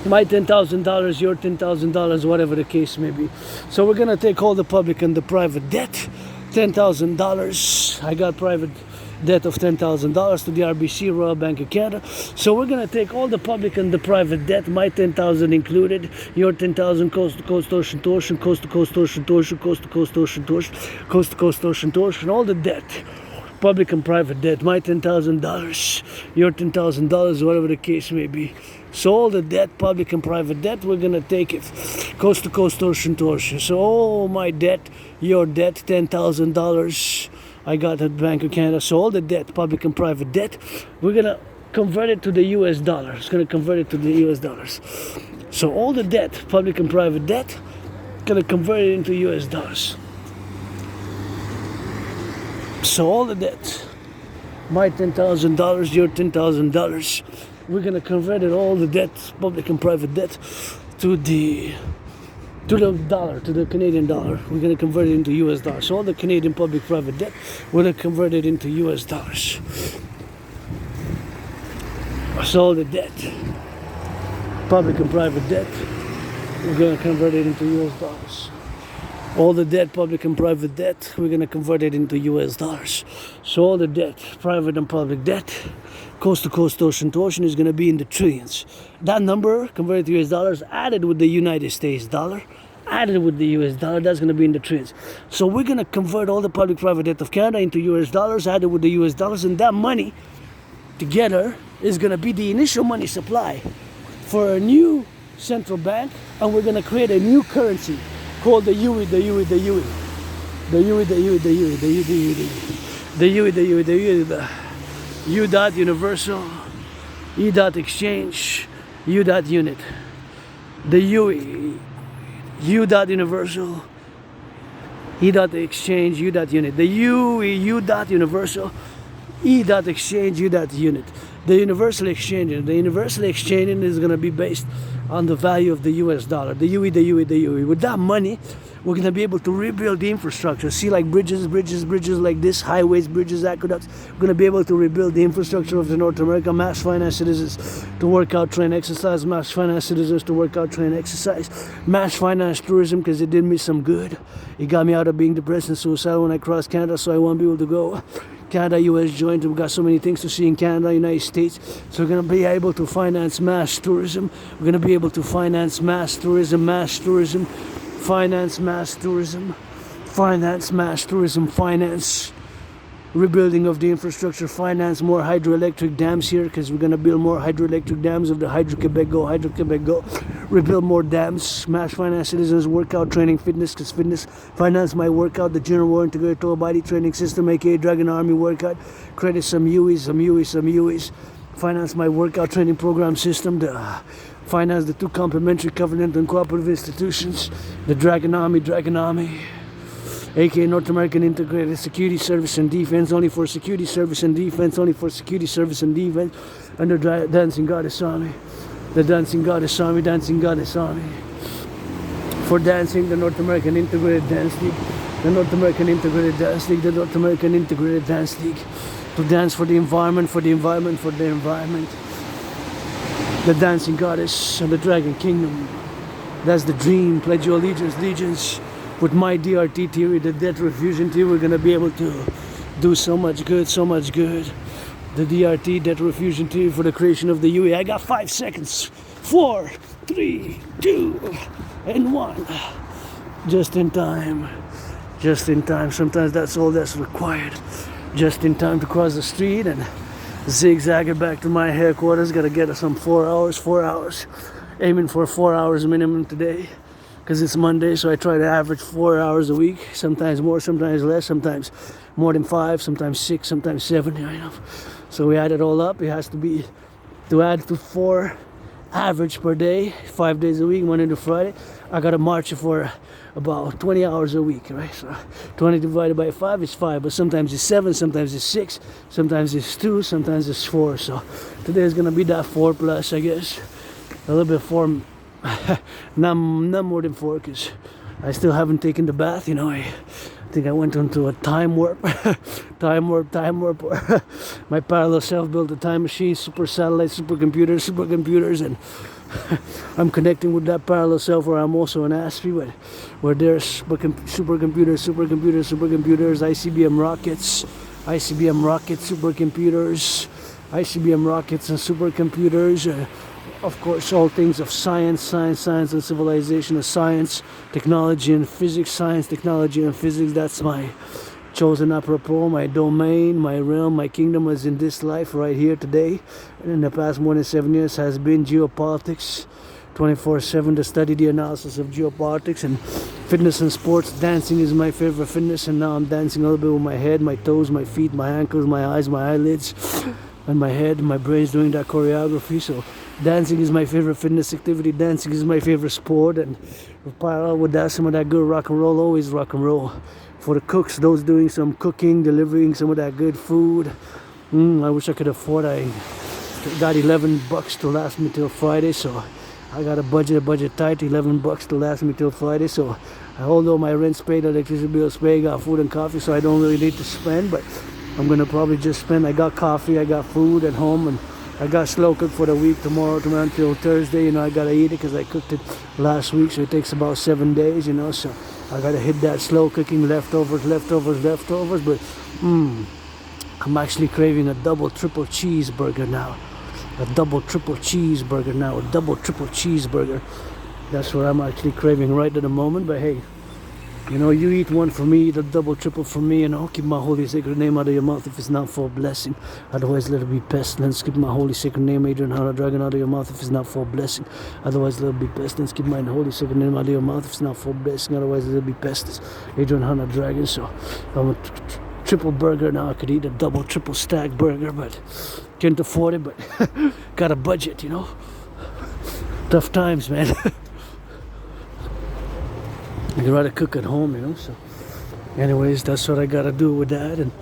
my $10,000, your $10,000, whatever the case may be. So we're going to take all the public and the private debt, $10,000. I got private debt of $10,000 to the RBC, Royal Bank of Canada. So we're going to take all the public and the private debt, my $10,000 included, your $10,000, coast to coast, ocean to ocean, coast to coast, ocean to ocean, coast to coast, ocean to ocean, coast to coast, ocean to ocean, all the debt, public and private debt, my $10,000, your $10,000, whatever the case may be. So all the debt, public and private debt, we're going to take it coast to coast, ocean to ocean. So all my debt, your debt, $10,000, I got at Bank of Canada. So all the debt, public and private debt, we're going to convert it to the US dollar. It's going to convert it to the US dollars. So all the debt, public and private debt, going to convert it into US dollars. So all the debt, my $10,000, your $10,000, we're going to convert it, all the debt, public and private debt, to the dollar, to the Canadian dollar. We're going to convert it into US dollars. So all the Canadian public private debt, we're going to convert it into US dollars. So all the debt, public and private debt, we're going to convert it into US dollars. All the debt, public and private debt, we're going to convert it into US dollars. So all the debt, private and public debt, coast to coast, ocean to ocean, is going to be in the trillions. That number, converted to US dollars, added with the United States dollar, added with the US dollar, that's going to be in the trillions. So we're going to convert all the public private debt of Canada into US dollars, added with the US dollars, and that money together is going to be the initial money supply for a new central bank, and we're going to create a new currency called the UE, the UE, the UE, the UE, the UE, the UE, the UE, the UE, the UE, the UE, the UE, the U dot universal, E dot exchange, U dot unit, the UE, U dot universal, E dot exchange, U dot unit, the UE, U dot universal, E.exchange, U.unit. The universal exchanging. The universal exchanging is going to be based on the value of the US dollar. The UE, the UE, the UE. With that money, we're going to be able to rebuild the infrastructure. See, like bridges like this, highways, bridges, aqueducts. We're going to be able to rebuild the infrastructure of the North America. Mass finance citizens to work out, train, exercise. Mass finance citizens to work out, train, exercise. Mass finance tourism, because it did me some good. It got me out of being depressed and suicidal when I crossed Canada, so I won't be able to go. Canada, US joint. We've got so many things to see in Canada, United States. So we're going to be able to finance mass tourism. We're going to be able to finance mass tourism, finance mass tourism, finance rebuilding of the infrastructure, finance more hydroelectric dams here, because we're going to build more hydroelectric dams of the Hydro-Quebec go, rebuild more dams, mass finance citizens, workout, training, fitness, because fitness, finance my workout, the General War Integrated Total Body Training System, aka Dragon Army workout, credit some UEs, finance my workout training program system, finance the 2 complementary covenant and cooperative institutions, the Dragon Army, aka North American Integrated Security Service and Defense, only for security service and defense, under Dancing Goddess Army, the Dancing Goddess Army, for dancing, the North American Integrated Dance League, the North American Integrated Dance League, to dance for the environment, the Dancing Goddess and the Dragon Kingdom. That's the dream. Pledge your allegiance. With my DRT theory, the debt refusion theory, we're going to be able to do so much good. The DRT, debt refusion theory, for the creation of the UE. I got 5 seconds. 4, 3, 2, and 1. Just in time. Sometimes that's all that's required. Just in time to cross the street and zigzag it back to my headquarters. Got to get some 4 hours. Aiming for 4 hours minimum today, because it's Monday, so I try to average 4 hours a week, sometimes more, sometimes less, sometimes more than 5, sometimes 6, sometimes 7, So we add it all up. It has to be to add to 4 average per day, 5 days a week, Monday to Friday. I gotta march for about 20 hours a week, right? So 20 divided by 5 is 5, but sometimes it's 7, sometimes it's 6, sometimes it's 2, sometimes it's 4. So today is gonna be that 4 plus, I guess. A little bit 4, not more than 4, because I still haven't taken the bath. I think I went into a time warp. My parallel self built a time machine, super satellite, supercomputers, and I'm connecting with that parallel self, where I'm also an ASPI, but where there's supercomputers, ICBM rockets, supercomputers, ICBM rockets and supercomputers. Of course, all things of science and civilization, of science, technology and physics, that's my chosen apropos, my domain, my realm, my kingdom is in this life right here today. And in the past more than 7 years has been geopolitics, 24/7 to study the analysis of geopolitics and fitness and sports. Dancing is my favorite fitness, and now I'm dancing a little bit with my head, my toes, my feet, my ankles, my eyes, my eyelids, and my head. My brain's doing that choreography, so dancing is my favorite fitness activity. Dancing is my favorite sport, and parallel with that, some of that good rock and roll, always rock and roll. For the cooks, those doing some cooking, delivering some of that good food. I wish I could afford. I got $11 to last me till Friday, so I got a budget tight, $11 to last me till Friday. So although my rent's paid, electricity bill's paid, got food and coffee, so I don't really need to spend, but I'm gonna probably just spend. I got coffee, I got food at home, and I got slow cooked for the week tomorrow until Thursday. I gotta eat it because I cooked it last week, so it takes about 7 days. So I gotta hit that slow cooking, leftovers. But I'm actually craving a double triple cheeseburger now. That's what I'm actually craving right at the moment. But hey, you eat one for me, eat a double, triple for me, keep my holy sacred name out of your mouth if it's not for a blessing. Otherwise, let it be pestilence. Keep my holy sacred name, Adrian Hanna Dragon, out of your mouth if it's not for a blessing. Otherwise, let it be pestilence. Keep my holy sacred name out of your mouth if it's not for a blessing. Otherwise, let it be pestilence. Adrian Hanna Dragon. So I'm a triple burger now. I could eat a double, triple stack burger, but can't afford it. But got a budget, Tough times, man. I'd rather cook at home, So anyways, that's what I gotta do with that. And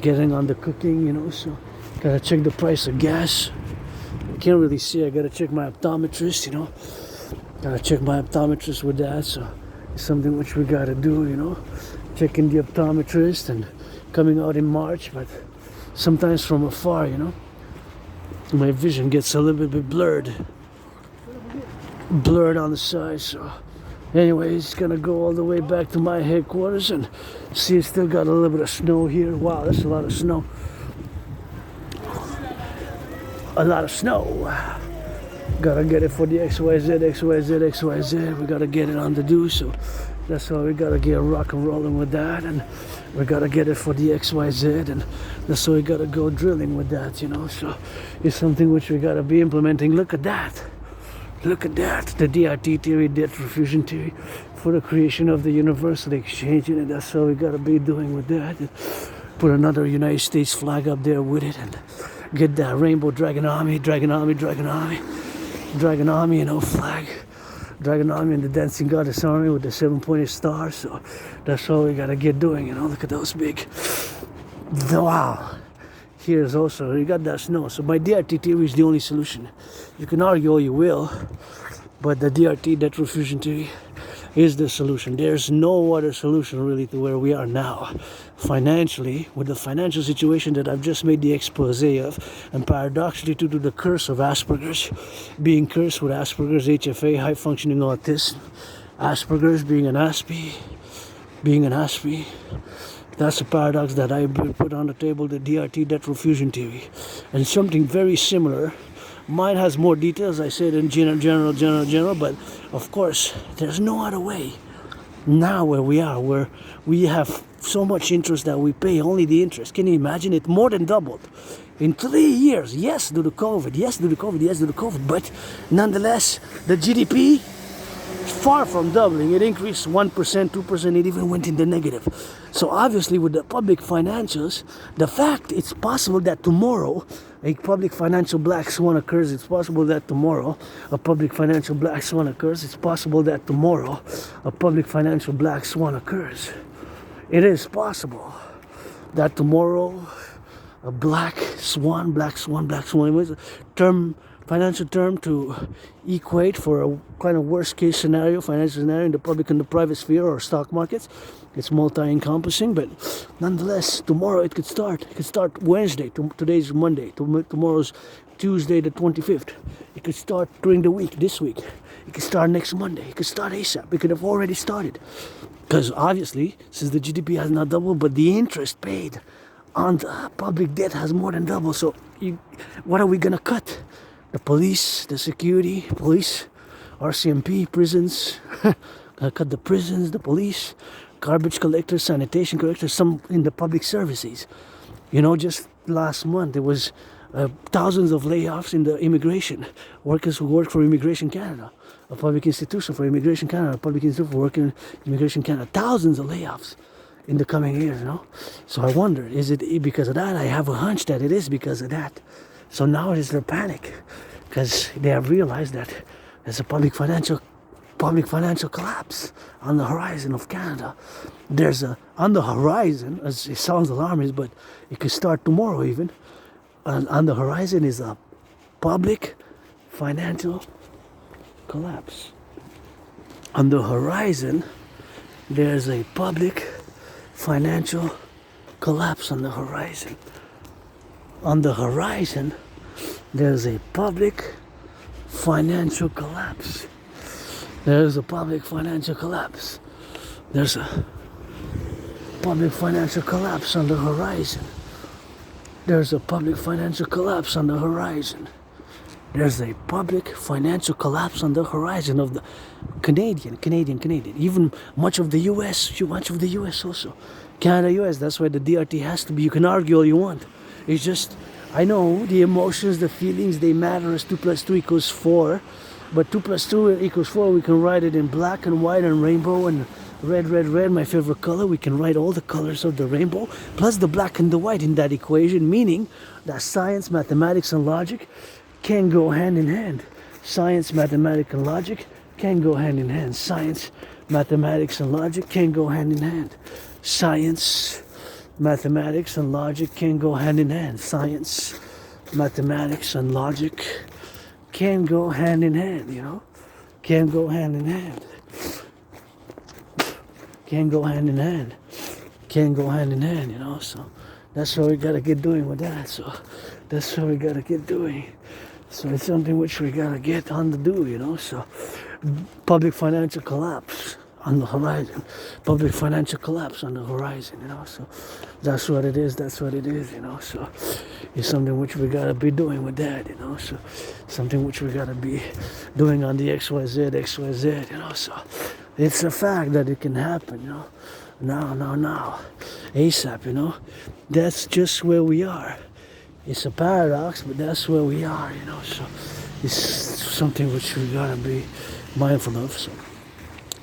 getting on the cooking, you know, so gotta check the price of gas. I can't really see, I gotta check my optometrist, you know. Gotta check my optometrist with that, so it's something which we gotta do, you know. Checking the optometrist and coming out in March, but sometimes from afar, you know, my vision gets a little bit blurred on the side. So anyways, gonna go all the way back to my headquarters and see, it's still got a little bit of snow here. Wow, that's a lot of snow. A lot of snow. Gotta get it for the XYZ. We gotta get it on the do, so that's why we gotta get rock and rolling with that, and we gotta get it for the XYZ, and that's why we gotta go drilling with that, you know. So it's something which we gotta be implementing. Look at that. Look at that. The DRT theory, debt refusion theory, for the creation of the universal exchange, and that's what we gotta be doing with that. And put another United States flag up there with it, and get that rainbow dragon army, you know, flag. Dragon army and the dancing goddess army with the 7-pointed star. So that's all we gotta get doing, you know. Look at those big. Wow. Here's also, you got that snow. So my DRT theory is the only solution. You can argue all you will, but the DRT, debt refusion theory, is the solution. There's no other solution really to where we are now financially, with the financial situation that I've just made the expose of, and paradoxically due to the curse of Asperger's, being cursed with Asperger's, HFA, high functioning autism, Asperger's, being an Aspie. That's a paradox that I put on the table, the DRT, debt refusion theory. And something very similar. Mine has more details, I said in general, but of course, there's no other way. Now where we are, where we have so much interest that we pay only the interest. Can you imagine? It more than doubled in 3 years. Yes, due to COVID, but nonetheless, the GDP, far from doubling. It increased 1%, 2%, it even went in the negative. So obviously with the public financials, the fact it's possible that tomorrow a public financial black swan occurs. It's possible that tomorrow a public financial black swan occurs. It's possible that tomorrow a public financial black swan occurs. It is possible that tomorrow a black swan, it was a financial term to equate for a kind of worst case scenario, financial scenario in the public and the private sphere or stock markets. It's multi-encompassing, but nonetheless, tomorrow it could start. It could start Wednesday. Today's Monday. Tomorrow's Tuesday the 25th. It could start during the week, this week. It could start next Monday. It could start ASAP. It could have already started. Because obviously, since the GDP has not doubled, but the interest paid on the public debt has more than doubled. So what are we going to cut? The police, the security, police, RCMP, prisons. Cut the prisons, the police, garbage collectors, sanitation collectors, some in the public services. You know, just last month there was thousands of layoffs in the immigration workers who work for Immigration Canada, a public institution for Immigration Canada, a public institution for working Immigration Canada. Thousands of layoffs in the coming years, you know. So I wonder, is it because of that? I have a hunch that it is because of that. So now it is their panic because they have realized that there's a public financial collapse on the horizon of Canada. There's on the horizon, as it sounds alarming, but it could start tomorrow even. On the horizon is a public financial collapse. On the horizon, there's a public financial collapse on the horizon. On the horizon, there's a public financial collapse. There's a public financial collapse. There's a public financial collapse on the horizon. There's a public financial collapse on the horizon. There's a public financial collapse on the horizon of the Canadian. Even much of the US also. Canada, US, that's why the DRT has to be. You can argue all you want. It's just, I know the emotions, the feelings, they matter as 2 + 2 = 4. But 2 + 2 = 4, we can write it in black and white and rainbow and red, my favorite color. We can write all the colors of the rainbow, plus the black and the white in that equation, meaning that science, mathematics, and logic can go hand in hand. Science, mathematics, and logic can go hand in hand. Science, mathematics, and logic can go hand in hand. Science, mathematics and logic can go hand in hand. Science, mathematics and logic can go hand in hand, you know. Can go hand in hand. Can go hand in hand. Can go hand in hand, you know. So that's what we gotta get doing with that. So that's what we gotta get doing. So it's something which we gotta get on the do, you know. So public financial collapse on the horizon. Public financial collapse on the horizon, you know. So that's what it is. That's what it is, you know. So it's something which we gotta be doing with that, you know. So something which we gotta be doing on the XYZ, you know. So it's a fact that it can happen, you know. Now, ASAP, you know. That's just where we are. It's a paradox, but that's where we are, you know. So it's something which we gotta be mindful of. So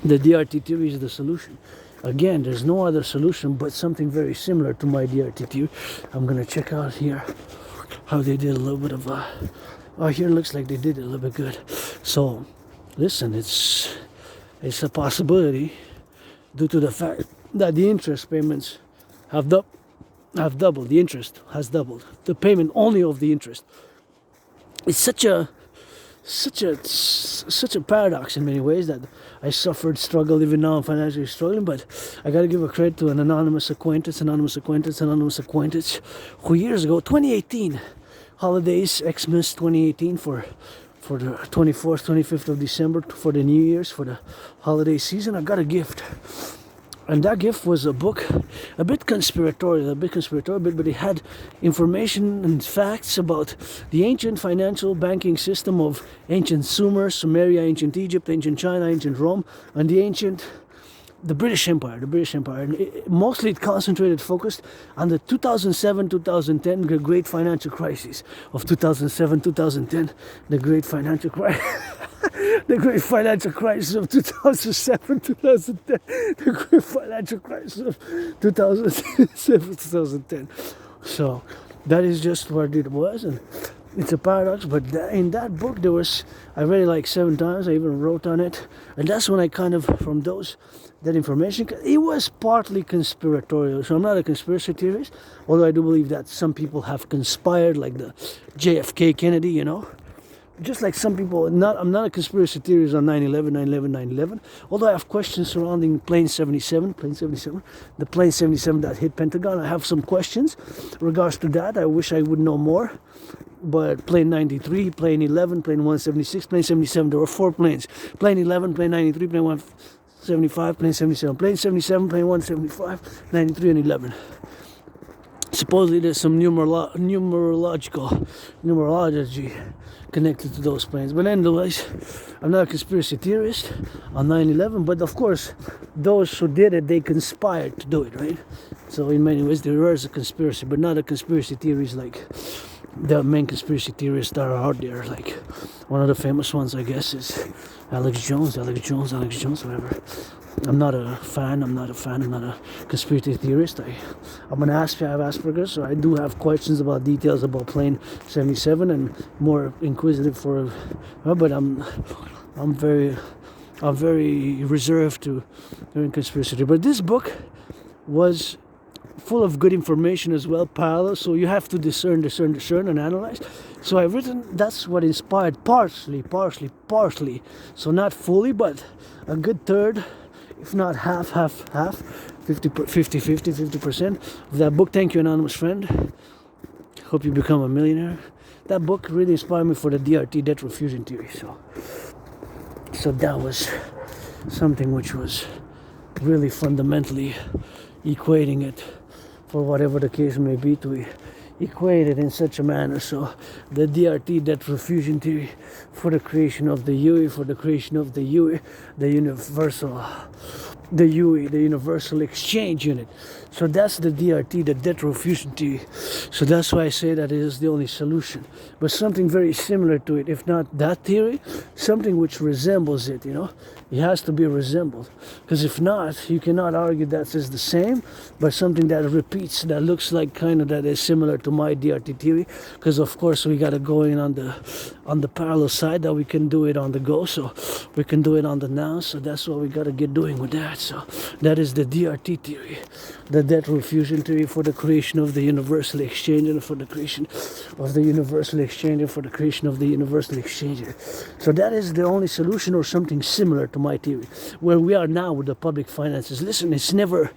the DRT theory is the solution. Again, there's no other solution but something very similar to my DRT theory. I'm gonna check out here how they did a little bit of here looks like they did it a little bit good. So listen, it's a possibility due to the fact that the interest payments have doubled. The interest has doubled. The payment only of the interest. It's such a paradox in many ways that I suffered, struggled, even now I'm financially struggling, but I gotta give a credit to an anonymous acquaintance who years ago, 2018, holidays, Xmas 2018 for the 24th, 25th of December, for the New Year's, for the holiday season, I got a gift. And that gift was a book, a bit conspiratorial, but it had information and facts about the ancient financial banking system of ancient Sumer, Sumeria, ancient Egypt, ancient China, ancient Rome, and the British Empire. And mostly it concentrated, focused on the 2007-2010, the great financial crisis of 2007-2010, the great financial crisis. The great financial crisis of 2007-2010. The great financial crisis of 2007-2010. So that is just what it was, and it's a paradox. But in that book, I read it like 7 times. I even wrote on it, and that's when I kind of, from that information, it was partly conspiratorial. So I'm not a conspiracy theorist, although I do believe that some people have conspired, like the JFK Kennedy, you know. Just like some people, I'm not a conspiracy theorist on 9/11, although I have questions surrounding plane 77, the plane 77 that hit Pentagon. I have some questions in regards to that. I wish I would know more. But plane 93, plane 11, plane 176, plane 77, there were 4 planes. Plane 11, plane 93, plane 175, plane 77. Plane 77, plane 175, 93, and 11. Supposedly there's some numerology connected to those planes. But anyways, I'm not a conspiracy theorist on 9/11, but of course, those who did it, they conspired to do it, right? So in many ways, there is a conspiracy, but not a conspiracy theories like the main conspiracy theorists that are out there. Like one of the famous ones, I guess, is Alex Jones, whatever. I'm not a fan. I'm not a conspiracy theorist. I'm an I have Asperger's, so I do have questions about details about plane 77 and more inquisitive but I'm very reserved to doing conspiracy theory. But this book was full of good information as well, parallel, so you have to discern and analyze. So I've written, that's what inspired partially, so not fully, but a good third, if not half, 50% of that book. Thank you, anonymous friend. Hope you become a millionaire. That book really inspired me for the DRT, debt refusion theory. So that was something which was really fundamentally equating it, for whatever the case may be, to equate it in such a manner. So the DRT, debt refusion theory, for the creation of the UE, the universal exchange unit. So that's the DRT, the debt refusion theory. So that's why I say that it is the only solution. But something very similar to it, if not that theory, something which resembles it, you know. It has to be resembled. Because if not, you cannot argue that it's the same, but something that repeats, that looks like kind of that is similar to my DRT theory. Because of course we got to go in on the parallel side, that we can do it on the go, so we can do it on the now. So that's what we got to get doing with that. that. So that is the DRT theory, the debt refusion theory, for the creation of the universal exchange and for the creation of the universal exchange and for the creation of the universal exchange. So that is the only solution, or something similar to my theory, where we are now with the public finances. Listen, it's never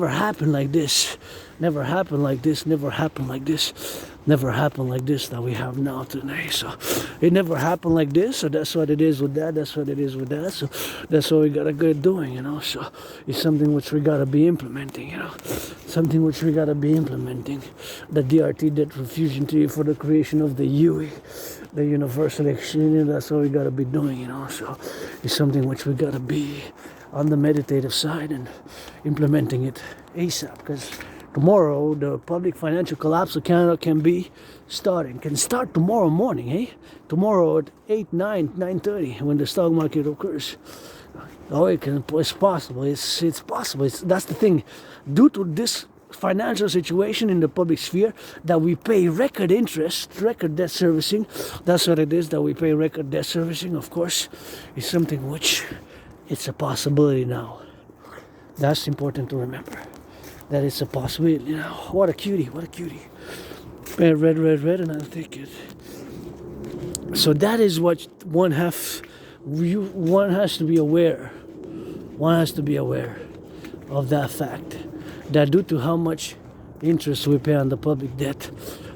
happened like this. Never happened like this, never happened like this, never happened like this that we have now today. So it never happened like this, so that's what it is with that, that's what it is with that. So that's what we gotta get doing, So it's something which we gotta be implementing, Something which we gotta be implementing. The DRT, debt refusion theory, for the creation of the UE, the universal exchange, that's what we gotta be doing, So it's something which we gotta be on the meditative side and implementing it ASAP, because tomorrow, the public financial collapse of Canada can start tomorrow morning, Tomorrow at 8, 9, 9:30, when the stock market occurs. Oh, it's possible. It's possible. That's the thing. Due to this financial situation in the public sphere, that we pay record interest, record debt servicing. That's what it is, that we pay record debt servicing, of course. It's something which, it's a possibility now. That's important to remember. That it's a possibility. What a cutie, what a cutie. Red, and I'll take it. So that is what one has to be aware. One has to be aware of that fact, that due to how much interest we pay on the public debt,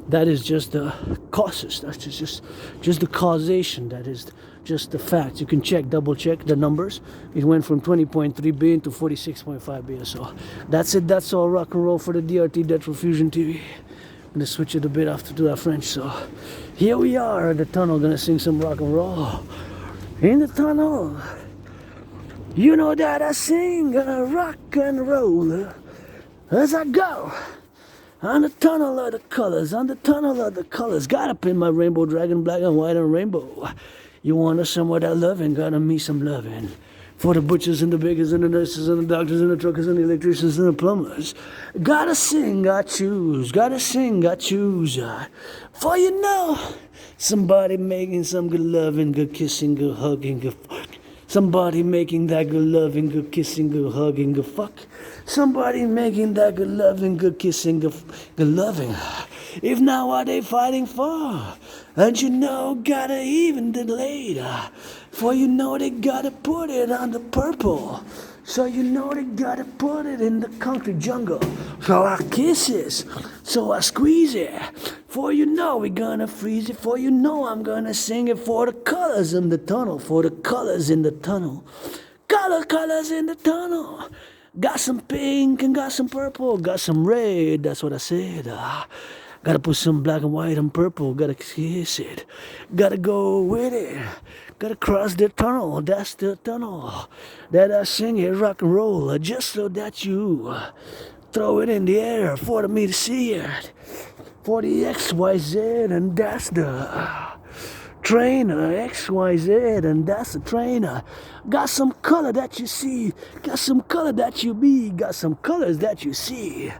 that is just the causes. That's just the causation. That is just the facts. You can double check the numbers. It went from 20.3 billion to 46.5 billion. So that's it. That's all rock and roll for the DRT, debt refusion theory. I'm gonna switch it a bit after to that French. So here we are in the tunnel, gonna sing some rock and roll. In the tunnel, you know that I sing rock and roll as I go. On the tunnel of the colors, on the tunnel of the colors. Got up in my rainbow dragon, black and white and rainbow. You want us some of that loving, gotta me some loving. For the butchers and the bakers and the nurses and the doctors and the truckers and the electricians and the plumbers. Gotta sing, I choose. Gotta sing, I choose. For somebody making some good loving, good kissing, good hugging, good fuck. Somebody making that good loving, good kissing, good hugging, good fuck. Somebody making that good loving, good kissing, good loving. If not, what they fighting for? And gotta even delay. For they gotta put it on the purple. So they gotta put it in the concrete jungle. So I kiss it, so I squeeze it. For we're gonna freeze it. For I'm gonna sing it for the colors in the tunnel. For the colors in the tunnel. Colors in the tunnel. Got some pink and got some purple. Got some red, that's what I said. Gotta put some black and white and purple. Gotta kiss it. Gotta go with it. Gotta cross the tunnel. That's the tunnel that I sing it rock and roll. Just so that you throw it in the air for me to see it. For the XYZ, and that's the trainer. XYZ, and that's the trainer. Got some color that you see. Got some color that you be. Got some colors that you see.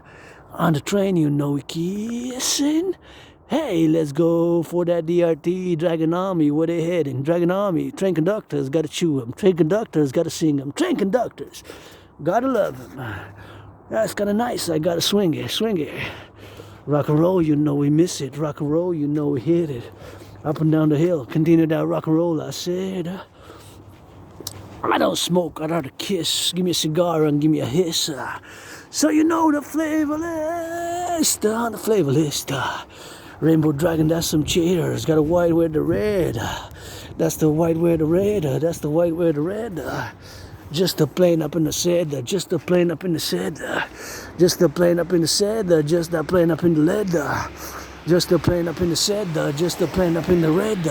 On the train, we kissing. Hey, let's go for that DRT, Dragon Army, where they heading? Dragon Army, train conductors, gotta chew them. Train conductors, gotta sing them. Train conductors, gotta love them. That's kinda nice, I gotta swing it. Rock and roll, we miss it. Rock and roll, we hit it. Up and down the hill, continue that rock and roll, I said. I don't smoke, I'd rather kiss. Give me a cigar and give me a hiss. So the flavor list, on the flavor list. Rainbow Dragon, that's some cheaters. Got a white with the red. That's the white with the red. That's the white with the red. Just a plane up in the said. Just a plane up in the said. Just a plane up in the said. Just a plane up in the lead. Just a plane up in the said. Just a plane up in the red.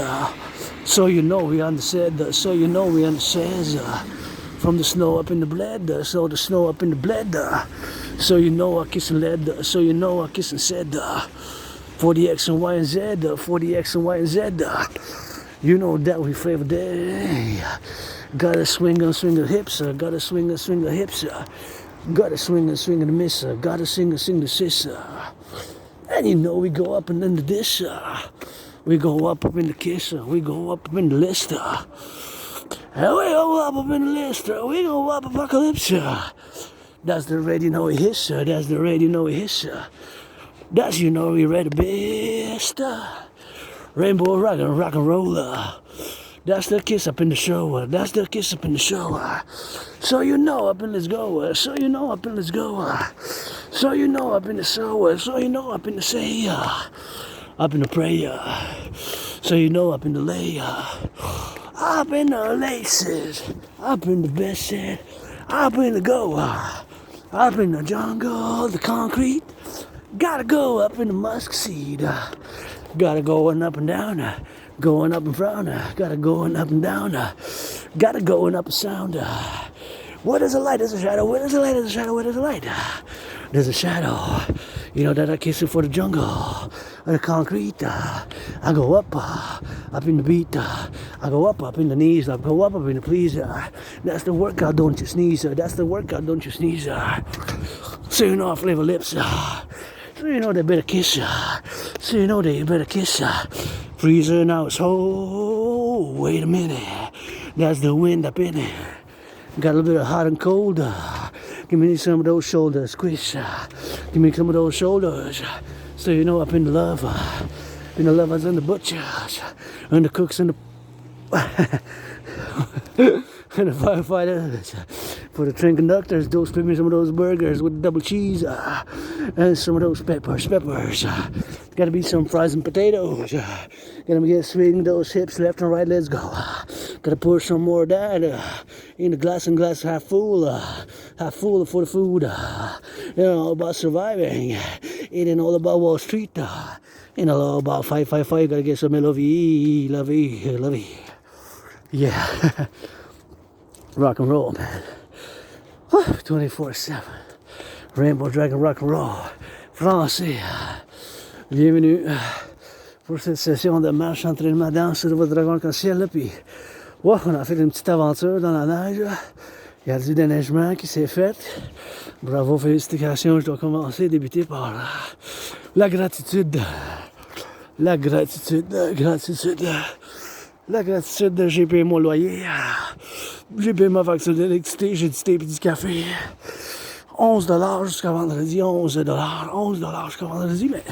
So we on the said. So we on the says. From the snow up in the bled. So the snow up in the bled. So I kissing lead. So I kissing said. For the X and Y and Z, for the X and Y and Z, that we favor day. Gotta swing the hips, gotta swing the hips, gotta swing the miss, gotta sing the sis. And we go up and in the dish, we go up in the kiss, we go up in the list. And we gonna whop up in the list, we gonna whop apocalypse. That's the radio know hiss, that's the radio know hiss. That's you know we read the best. Rainbow rock and roller. That's the kiss up in the show. That's the kiss up in the show. So you know up in let's go. So you know up in let's go. So you know up in the show. So you know up in the say. Up in the prayer. So you know up in the lay. Up in the laces. Up in the best set. Up in the go. Up in the jungle, the concrete. Gotta go up in the musk seed. Gotta go up and down. Going up and front. Gotta going up and down. Gotta going up and sound. What is a light? There's a shadow. What is a light? There's a shadow. What is a light? There's a shadow. You know that I kiss it for the jungle. The concrete. I go up in the beat. I go up in the knees. I go up in the please. That's the workout, don't you sneeze. That's the workout, don't you sneeze. So you know I flavor lips. So you know they better kiss. So you know they better kiss. Freezer now it's oh, wait a minute. That's the wind up in it. Got a little bit of hot and cold. Give me some of those shoulders, squish. Give me some of those shoulders. So you know up in the love. In the lovers and the butchers. And the cooks and the and the firefighters. For the train conductors, those give me some of those burgers with double cheese. And some of those peppers. Gotta be some fries and potatoes. Gotta get swing those hips left and right, let's go. Gotta pour some more of that in the glass and glass half full for the food. You know, all about surviving. It ain't all about Wall Street. Ain't all about 555. Gotta get some lovey. Yeah. Rock and roll, man. 24/7. Rainbow Dragon rock and roll. Français. Bienvenue pour cette session de marche entraînement danse de votre dragon arc-en-ciel. Puis, wow, on a fait une petite aventure dans la neige. Il y a du déneigement qui s'est fait. Bravo, félicitations. Je dois débuter par la gratitude. La gratitude, j'ai payé mon loyer. J'ai payé ma facture d'électricité, j'ai du thé et du café. $11 jusqu'à vendredi, $11 jusqu'à vendredi, mais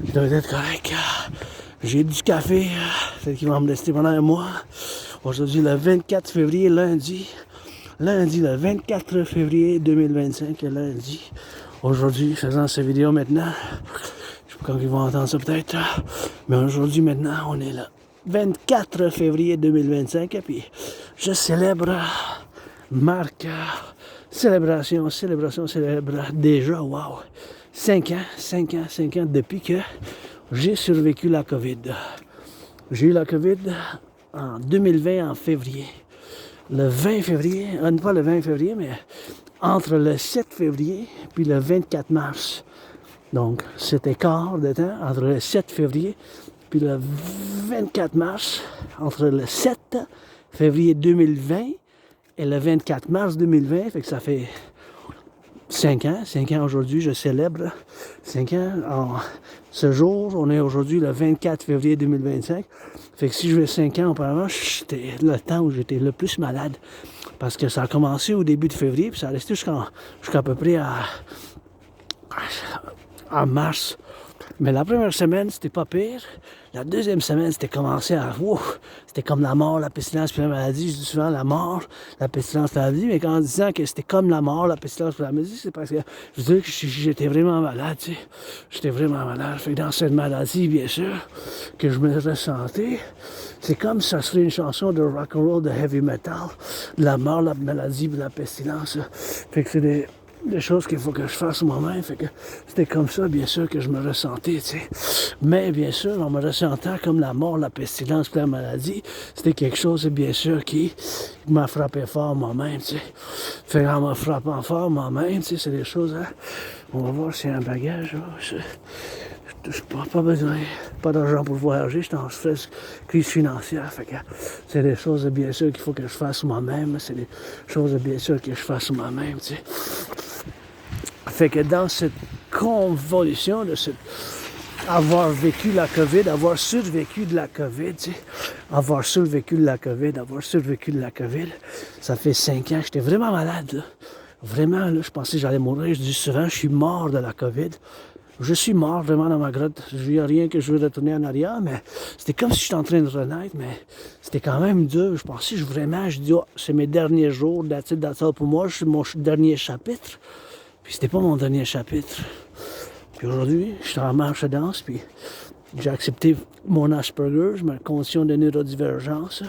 je dois être correct. J'ai du café, peut-être qu'il va me rester pendant un mois. Aujourd'hui, le 24 février, lundi, le 24 février 2025, lundi. Aujourd'hui, faisant cette vidéo maintenant, je sais pas quand ils vont entendre ça peut-être, mais aujourd'hui, maintenant, on est là. 24 février 2025, et puis je célèbre, marque, célébration, célèbre déjà, wow, 5 ans depuis que j'ai survécu la COVID. J'ai eu la COVID en 2020, en février. Le 20 février, pas le 20 février, mais entre le 7 février puis le 24 mars. Donc, cet écart de temps entre le 7 février puis le 24 mars, entre le 7 février 2020 et le 24 mars 2020, fait que ça fait 5 ans aujourd'hui, je célèbre 5 ans en ce jour, on est aujourd'hui le 24 février 2025, fait que si je vais 5 ans auparavant, c'était le temps où j'étais le plus malade, parce que ça a commencé au début de février, puis ça a resté jusqu'à peu près à mars. Mais la première semaine, c'était pas pire. La deuxième semaine, c'était commencé à... c'était comme la mort, la pestilence puis la maladie. Je dis souvent la mort, la pestilence, la maladie. Mais en disant que c'était comme la mort, la pestilence puis la maladie, c'est parce que je veux dire que j'étais vraiment malade, tu sais. J'étais vraiment malade. Fait que dans cette maladie, bien sûr, que je me ressentais, c'est comme si ça serait une chanson de rock and roll, de heavy metal. De la mort, la maladie puis la pestilence. Fait que c'est des choses qu'il faut que je fasse moi-même, fait que c'était comme ça, bien sûr, que je me ressentais, tu sais. Mais, bien sûr, en me ressentant comme la mort, la pestilence, la maladie, c'était quelque chose, bien sûr, qui m'a frappé fort moi-même, tu sais. Fait qu'en me frappant fort moi-même, tu sais, c'est des choses, hein. On va voir s'il y a un bagage, je pas besoin, pas d'argent pour voyager, je suis en stress, crise financière, fait que c'est des choses, bien sûr, qu'il faut que je fasse moi-même, c'est des choses, bien sûr, que je fasse moi-même, tu sais. Fait que dans cette convolution de cette avoir vécu la COVID, avoir survécu de la COVID, tu sais, avoir survécu de la COVID, ça fait 5 ans, j'étais vraiment malade, là. Vraiment, là, je pensais que j'allais mourir, je dis souvent, je suis mort de la COVID. Je suis mort vraiment dans ma grotte. Il n'y a rien que je veux retourner en arrière, mais c'était comme si j'étais en train de renaître, mais c'était quand même dur. Je pensais je dis, oh, c'est mes derniers jours, that's pour moi, c'est mon dernier chapitre. Puis c'était pas mon dernier chapitre. Puis aujourd'hui, je suis en marche de danse, puis j'ai accepté mon Asperger, ma condition de neurodivergence.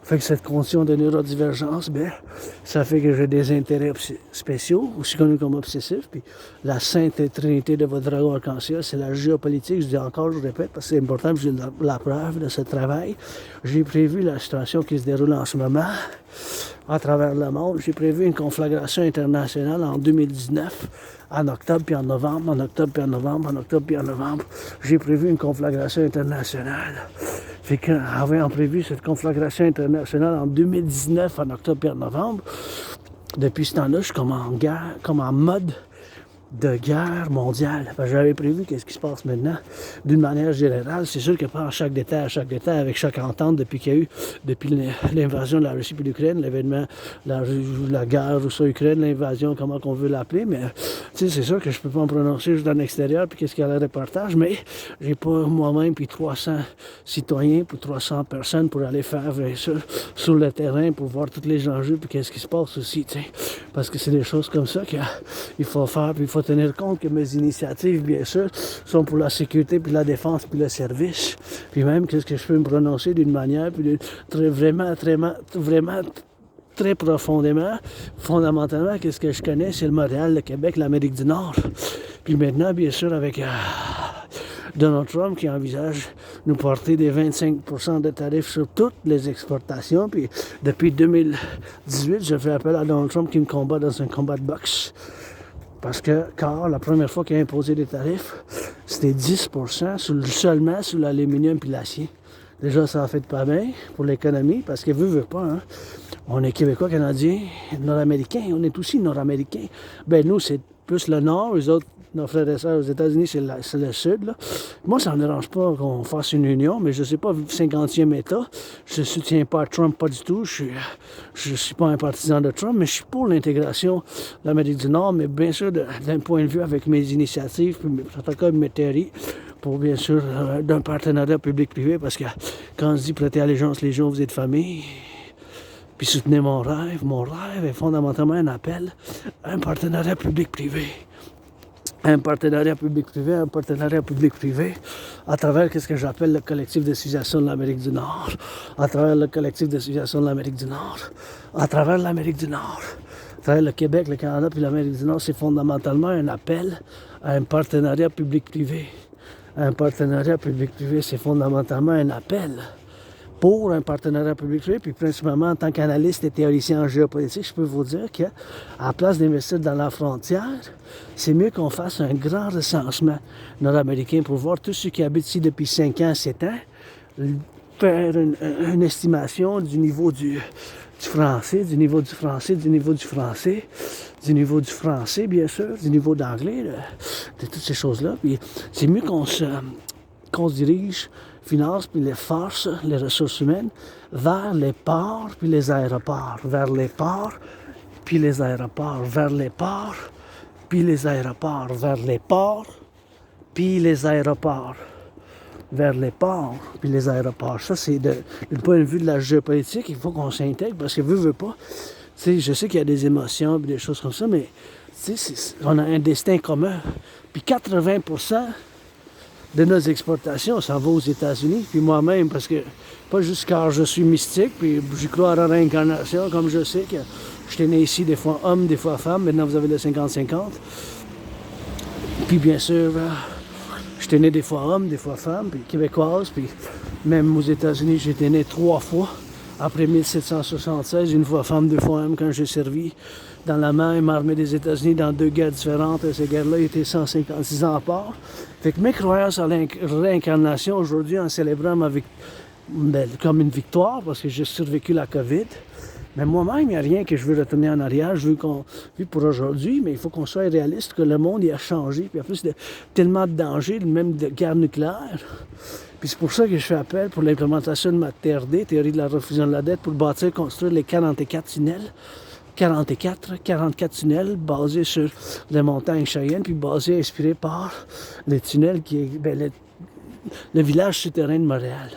Fait que cette condition de neurodivergence, ben, ça fait que j'ai des intérêts spéciaux, aussi connus comme obsessifs. Puis la sainte trinité de votre dragon arc-en-ciel, c'est la géopolitique. Je dis encore, je répète, parce que c'est important, j'ai la preuve de ce travail. J'ai prévu la situation qui se déroule en ce moment à travers le monde. J'ai prévu une conflagration internationale en 2019, en octobre puis en novembre, en octobre puis en novembre, en octobre puis en novembre. J'ai prévu une conflagration internationale. Fait qu'en ayant prévu cette conflagration internationale en 2019, en octobre puis en novembre, depuis ce temps-là, je suis comme en guerre, comme en mode de guerre mondiale. J'avais prévu qu'est-ce qui se passe maintenant d'une manière générale. C'est sûr que pas en chaque détail, avec chaque entente depuis qu'il y a eu, depuis l'invasion de la Russie et l'Ukraine, l'événement, la guerre russo-ukraine, l'invasion, comment qu'on veut l'appeler, mais tu sais, c'est sûr que je peux pas me prononcer juste dans l'extérieur puis qu'est-ce qu'il y a à le reportage, mais j'ai pas moi-même puis 300 citoyens puis 300 personnes pour aller faire ça sur le terrain pour voir tous les enjeux puis qu'est-ce qui se passe aussi, tu sais. Parce que c'est des choses comme ça qu'il faut faire, puis il faut tenir compte que mes initiatives, bien sûr, sont pour la sécurité, puis la défense, puis le service. Puis même, qu'est-ce que je peux me prononcer d'une manière, puis vraiment très profondément, fondamentalement, qu'est-ce que je connais, c'est le Montréal, le Québec, l'Amérique du Nord. Puis maintenant, bien sûr, avec Donald Trump qui envisage nous porter des 25% de tarifs sur toutes les exportations. Puis depuis 2018, je fais appel à Donald Trump qui me combat dans un combat de boxe. Parce que, car la première fois qu'il a imposé des tarifs, c'était 10% seulement sur l'aluminium et l'acier. Déjà, ça en fait pas bien pour l'économie, parce que veut pas, hein. On est Québécois, Canadiens, Nord-Américains, on est aussi Nord-Américains. Ben nous, c'est plus le Nord, les autres, nos frères et sœurs aux États-Unis, c'est le Sud, là. Moi, ça ne me dérange pas qu'on fasse une union, mais je ne sais pas, 50e État, je ne soutiens pas Trump, pas du tout. Je suis pas un partisan de Trump, mais je suis pour l'intégration de l'Amérique du Nord, mais bien sûr, d'un point de vue avec mes initiatives, puis mes protocoles, mes théories, pour bien sûr d'un partenariat public-privé, parce que quand on se dit prêter allégeance les gens, vous êtes famille, puis soutenez mon rêve est fondamentalement un appel à un partenariat public-privé. Un partenariat public-privé à travers ce que j'appelle le Collectif de Civilisation de l'Amérique du Nord, à travers le Collectif de Civilisation de l'Amérique du Nord, à travers l'Amérique du Nord, à travers le Québec, le Canada puis l'Amérique du Nord, c'est fondamentalement un appel à un partenariat public-privé. Un partenariat public-privé, c'est fondamentalement un appel pour un partenariat public-privé, puis principalement en tant qu'analyste et théoricien en géopolitique, je peux vous dire qu'à la place d'investir dans la frontière, c'est mieux qu'on fasse un grand recensement nord-américain pour voir tous ceux qui habitent ici depuis 5 ans, 7 ans, faire une estimation du niveau du français, du niveau du français, bien sûr, du niveau d'anglais, de toutes ces choses-là. Puis c'est mieux qu'on se dirige finance puis les forces, les ressources humaines, vers les ports puis les aéroports, vers les ports puis les aéroports, vers les ports puis les aéroports, vers les ports puis les aéroports, vers les ports puis les aéroports. Ça, c'est du point de vue de la géopolitique, il faut qu'on s'intègre parce que veut pas. T'sais, je sais qu'il y a des émotions et des choses comme ça, mais on a un destin commun. Puis 80% de nos exportations, ça va aux États-Unis, puis moi-même, parce que, pas juste car je suis mystique, puis j'y crois à la réincarnation, comme je sais que j'étais né ici, des fois homme, des fois femme, maintenant vous avez le 50-50. Puis bien sûr, j'étais né des fois homme, des fois femme, puis québécoise, puis même aux États-Unis, j'étais né 3 fois. Après 1776, une fois femme, 2 fois homme, quand j'ai servi dans la même armée des États-Unis dans 2 guerres différentes. Et ces guerres-là étaient 156 ans à part. Fait que mes croyances à la réincarnation aujourd'hui, en célébrant comme une victoire, parce que j'ai survécu la COVID, Mais moi-même, il n'y a rien que je veux retourner en arrière. Je veux qu'on vit pour aujourd'hui, mais il faut qu'on soit réaliste, que le monde il a changé. Puis en plus, tellement de dangers, même de guerre nucléaire. Puis c'est pour ça que je fais appel pour l'implémentation de ma TRD, théorie de la refusion de la dette, pour bâtir, construire les 44 tunnels. 44 tunnels basés sur les montagnes Cheyenne, puis basés, inspirés par les tunnels qui est le village souterrain de Montréal.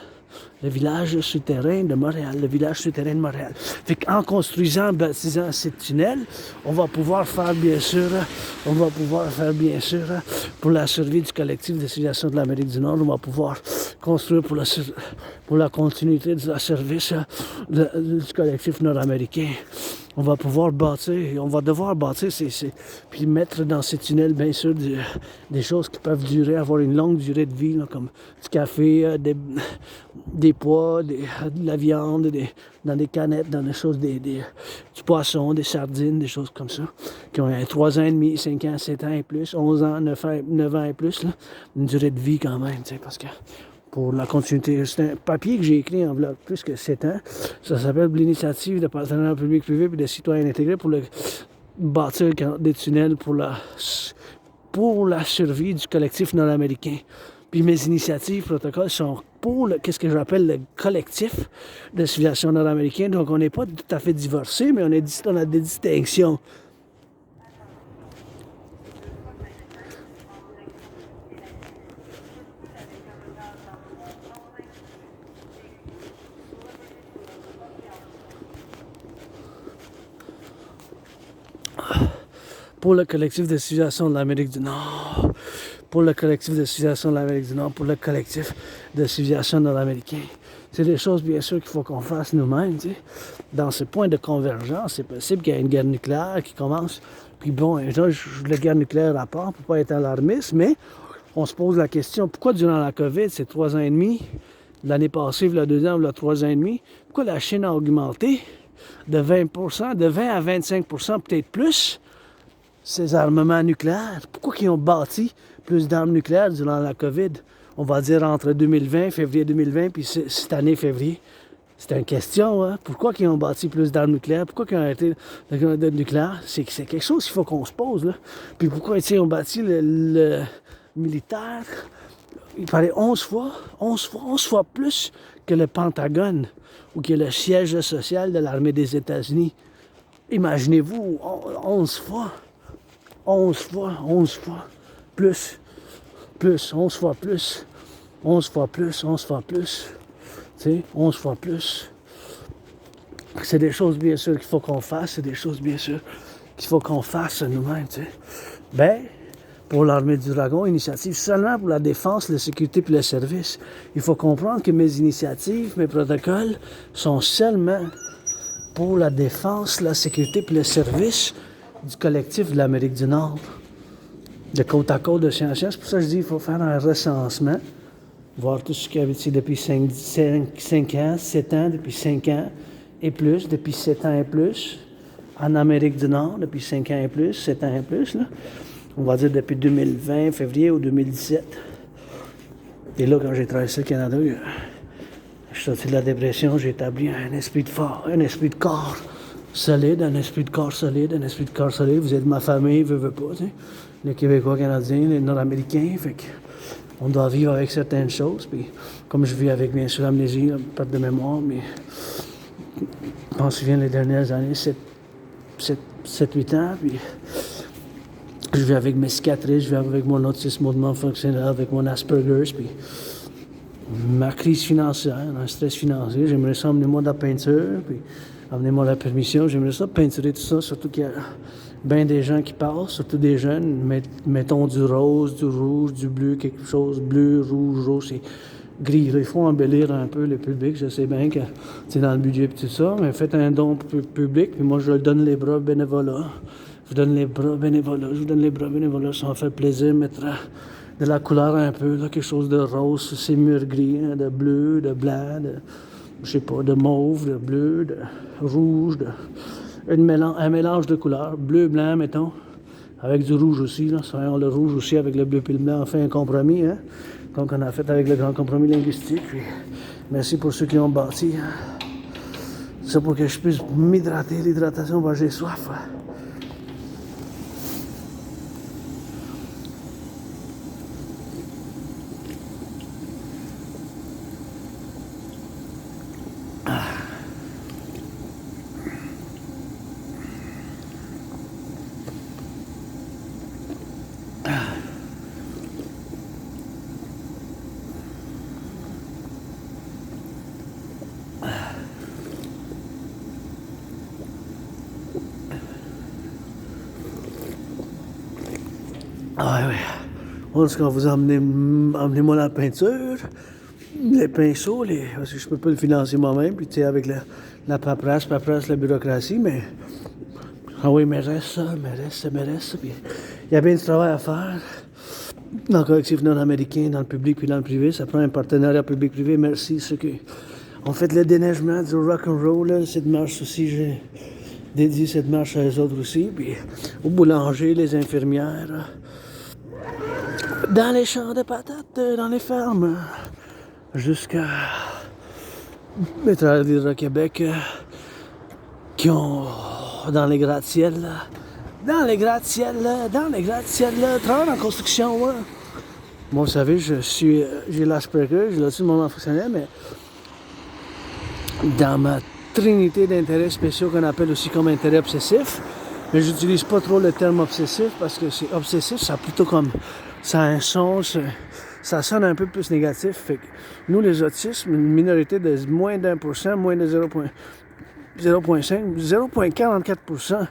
Le village souterrain de Montréal. Le village souterrain de Montréal. Fait qu'en construisant, baptisant ces tunnels, on va pouvoir faire bien sûr, pour la survie du collectif de civilisation de l'Amérique du Nord, on va pouvoir construire pour la continuité de la service du collectif nord-américain. On va pouvoir bâtir, on va devoir bâtir puis mettre dans ces tunnels, bien sûr, des choses qui peuvent durer, avoir une longue durée de vie, là, comme du café, des pois, de la viande, dans des canettes, dans des choses, du poisson, des sardines, des choses comme ça, qui ont 3 ans et demi, 5 ans, 7 ans et plus, 11 ans, 9 ans et plus, là, une durée de vie quand même, tu sais, parce que pour la continuité. C'est un papier que j'ai écrit en plus que 7 ans. Ça s'appelle l'initiative de Partenariat Public, Privee et de Citoyen Integree pour bâtir des tunnels pour la survie du collectif nord-américain. Puis mes initiatives, protocoles sont pour qu'est-ce que j'appelle le collectif de civilisation nord-américaine. Donc on n'est pas tout à fait divorcés, mais on a des distinctions. Pour le collectif de civilisation de l'Amérique du Nord, pour le collectif de civilisation de l'Amérique du Nord, pour le collectif de civilisation nord-américain. C'est des choses, bien sûr, qu'il faut qu'on fasse nous-mêmes, tu sais. Dans ce point de convergence, c'est possible qu'il y ait une guerre nucléaire qui commence. Puis bon, la guerre nucléaire à part pour pas être alarmiste, mais on se pose la question, pourquoi durant la COVID, c'est 3 ans et demi, l'année passée, il y a 2 ans, il y a 3 ans et demi, pourquoi la Chine a augmenté de 20%, de 20 à 25%, peut-être plus, ces armements nucléaires? Pourquoi ils ont bâti plus d'armes nucléaires durant la COVID? On va dire entre 2020, février 2020, puis cette année, février. C'est une question, hein? Pourquoi ils ont bâti plus d'armes nucléaires? Pourquoi ils ont arrêté le nucléaire? C'est quelque chose qu'il faut qu'on se pose, là. Puis pourquoi ils ont bâti le militaire? Il paraît 11 fois plus que le Pentagone ou que le siège social de l'armée des États-Unis. Imaginez-vous, 11 fois. 11 fois, plus, 11 fois plus, 11 fois plus, 11 fois plus, tu sais, 11 fois plus. C'est des choses, bien sûr, qu'il faut qu'on fasse, c'est des choses, bien sûr, qu'il faut qu'on fasse nous-mêmes, tu sais. Ben, pour l'armée du dragon, initiative seulement pour la défense, la sécurité puis le service. Il faut comprendre que mes initiatives, mes protocoles sont seulement pour la défense, la sécurité puis le service du collectif de l'Amérique du Nord, de côte à côte de sciences. C'est pour ça que je dis qu'il faut faire un recensement, voir tout ce qu'il y avait ici depuis 5 ans, 7 ans, depuis 5 ans et plus, depuis 7 ans et plus, en Amérique du Nord, depuis 5 ans et plus, 7 ans et plus, là. On va dire depuis 2020, février ou 2017. Et là, quand j'ai traversé le Canada, je suis sorti de la dépression, j'ai établi un esprit de fort, un esprit de corps solide, un esprit de corps solide, un esprit de corps solide. Vous êtes ma famille, veut pas, tu sais. Les Québécois, Canadiens, les Nord-Américains, fait que on doit vivre avec certaines choses. Puis comme je vis avec, bien sûr, l'amnésie, la perte de mémoire, mais je m'en souviens les dernières années, 7-8 ans, puis je vis avec mes cicatrices, je vis avec mon autisme hautement fonctionnel, avec mon Asperger's, puis ma crise financière, un stress financier. J'aimerais ça emmener moi de la peinture, puis amenez-moi la permission. J'aimerais ça peinturer tout ça, surtout qu'il y a bien des gens qui passent, surtout des jeunes. Mettons du rose, du rouge, du bleu, quelque chose, bleu, rouge, c'est gris. Là, il faut embellir un peu le public. Je sais bien que c'est dans le budget et tout ça, mais faites un don public, puis moi je le donne les bras bénévolat. Je vous donne les bras bénévolat, ça m'a fait plaisir de mettre de la couleur un peu, là, quelque chose de rose sur ces murs gris, hein, de bleu, de blanc, je sais pas, de mauve, de bleu, de rouge, un mélange de couleurs, bleu, blanc, mettons, avec du rouge aussi, là, soyons le rouge aussi avec le bleu et le blanc, on fait un compromis, hein, comme on a fait avec le grand compromis linguistique, puis merci pour ceux qui ont bâti, hein. C'est pour que je puisse m'hydrater. L'hydratation, ben, j'ai soif. Ah oui. En tout cas, vous emmenez-moi la peinture, les pinceaux, parce que je peux pas le financer moi-même, puis tu sais, avec la paperasse, la bureaucratie, mais... Ah oui, mais reste, puis il y a bien du travail à faire. Dans le collectif non américain, dans le public puis dans le privé, ça prend un partenariat public-privé. Merci ceux qui ont fait le déneigement du rock'n'roll, cette marche aussi, j'ai dédié cette marche à eux autres aussi, puis aux boulangers, les infirmières, dans les champs de patates, dans les fermes, jusqu'à les travailleurs de Québec qui ont dans les gratte-ciel, dans les gratte-ciel, travailleurs en construction. Moi, vous savez, j'ai l'Asperger, j'ai l'autisme moment fonctionnel, mais dans ma trinité d'intérêts spéciaux qu'on appelle aussi comme intérêt obsessif, mais j'utilise pas trop le terme obsessif parce que c'est obsessif, ça a plutôt comme ça a un son, ça sonne un peu plus négatif. Fait que nous, les autistes, une minorité de moins d'1%, moins de 0,5, 0,44%.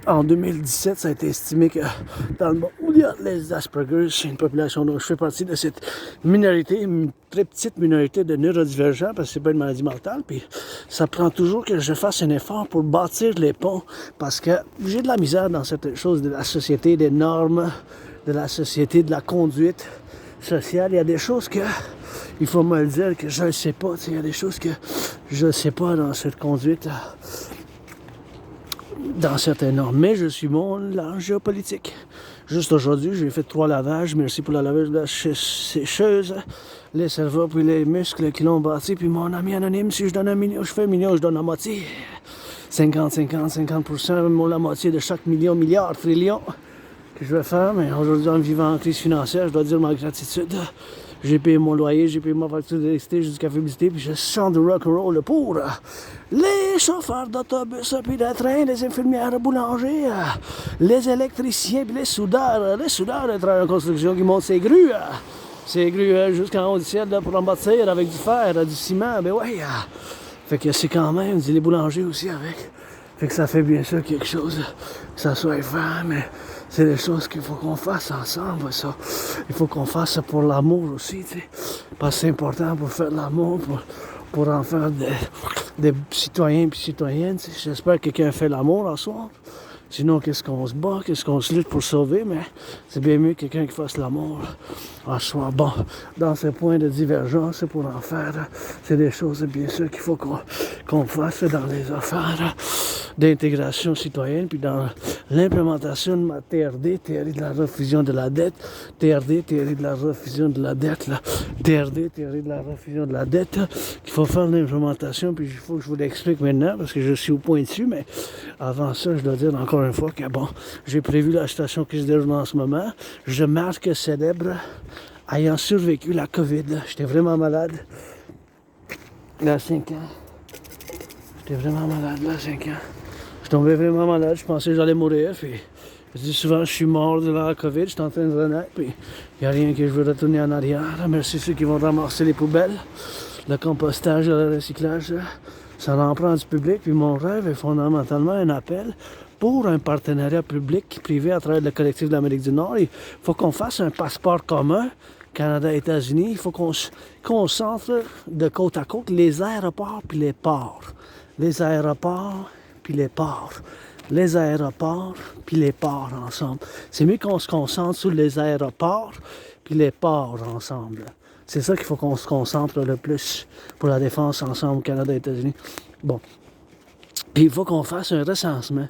En 2017, ça a été estimé que dans le monde où il y a les Asperger, c'est une population dont je fais partie de cette minorité, une très petite minorité de neurodivergents, parce que c'est pas une maladie mentale, puis ça prend toujours que je fasse un effort pour bâtir les ponts, parce que j'ai de la misère dans certaines choses de la société, des normes, de la société, de la conduite sociale. Il y a des choses que, il faut me le dire, que je ne sais pas, il y a des choses que je ne sais pas dans cette conduite, dans certaines normes, mais je suis bon en géopolitique. Juste aujourd'hui, j'ai fait 3 lavages. Merci pour la lavage de la sécheuse, les cerveaux puis les muscles qui l'ont bâti. Puis mon ami anonyme, si je donne 1 million, je fais 1 million, je donne la moitié. 50%, la moitié de chaque million, milliard, trillion que je vais faire. Mais aujourd'hui, en vivant en crise financière, je dois dire ma gratitude. J'ai payé mon loyer, j'ai payé ma facture d'électricité, j'ai du café visité, puis je chante du rock'n'roll pour les chauffeurs d'autobus, puis de train, les infirmières, boulangers, les électriciens, puis les soudeurs de travail en construction qui montent ces grues jusqu'en haut du ciel là, pour en bâtir avec du fer, du ciment, ben ouais. Fait que c'est quand même, les boulangers aussi avec. Fait que ça fait bien sûr quelque chose, que ça soit fait, mais c'est des choses qu'il faut qu'on fasse ensemble, ça. Il faut qu'on fasse ça pour l'amour aussi, tu sais. Parce que c'est important pour faire l'amour, pour en faire des citoyens puis citoyennes, tu sais. J'espère que quelqu'un fait l'amour en soi. Sinon, qu'est-ce qu'on se bat, qu'est-ce qu'on se lutte pour sauver, mais c'est bien mieux que quelqu'un qui fasse l'amour en soi. Bon, dans ces points de divergence, pour en faire, c'est des choses, bien sûr, qu'il faut qu'on fasse dans les affaires d'intégration citoyenne, puis dans l'implémentation de ma TRD, théorie de la refusion de la dette, TRD, théorie de la refusion de la dette, là, TRD, théorie de la refusion de la dette, qu'il faut faire l'implémentation, puis il faut que je vous l'explique maintenant, parce que je suis au point dessus, mais avant ça, je dois dire encore une fois que, bon, j'ai prévu la station qui se déroule en ce moment. Je marque célèbre ayant survécu la COVID. J'étais vraiment malade. Il y a 5 ans. J'étais vraiment malade, là, 5 ans. Je tombais vraiment malade, je pensais que j'allais mourir, puis je dis souvent je suis mort de la COVID, je suis en train de renaître, puis il n'y a rien que je veux retourner en arrière. Merci ceux qui vont ramasser les poubelles, le compostage, le recyclage, ça en prend du public, puis mon rêve est fondamentalement un appel pour un partenariat public-privé à travers le Collectif de l'Amérique du Nord. Il faut qu'on fasse un passeport commun, Canada-États-Unis, il faut qu'on concentre de côte à côte les aéroports puis les ports. Les aéroports puis les ports. Les aéroports puis les ports ensemble. C'est mieux qu'on se concentre sur les aéroports puis les ports ensemble. C'est ça qu'il faut qu'on se concentre le plus pour la défense ensemble, Canada et États-Unis. Bon. Puis il faut qu'on fasse un recensement.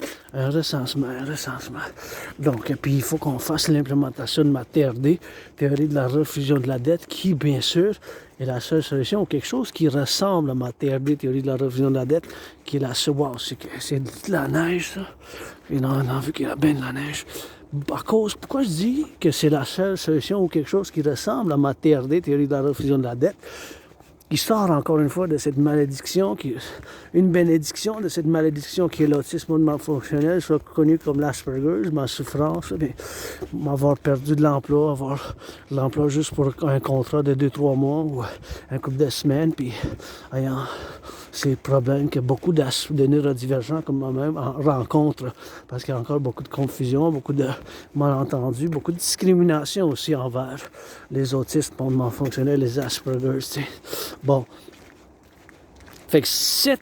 Donc, puis il faut qu'on fasse l'implémentation de ma TRD, théorie de la refusion de la dette, qui, bien sûr, est la seule solution, ou quelque chose qui ressemble à ma TRD, théorie de la refusion de la dette, qui est la seule. Wow, c'est de la neige, ça. Et non, vu qu'il y a bien de la neige. Pourquoi je dis que c'est la seule solution ou quelque chose qui ressemble à ma TRD, théorie de la refusion de la dette, qui sort encore une fois de cette malédiction, une bénédiction de cette malédiction qui est l'autisme hautement fonctionnel, soit connu comme l'Asperger, ma souffrance, m'avoir perdu de l'emploi, avoir l'emploi juste pour un contrat de 2-3 mois ou un couple de semaines, puis ayant ces problèmes que beaucoup de neurodivergents comme moi-même rencontrent, parce qu'il y a encore beaucoup de confusion, beaucoup de malentendus, beaucoup de discrimination aussi envers les autistes hautement fonctionnels, les Asperger, tu sais. Bon, fait que ce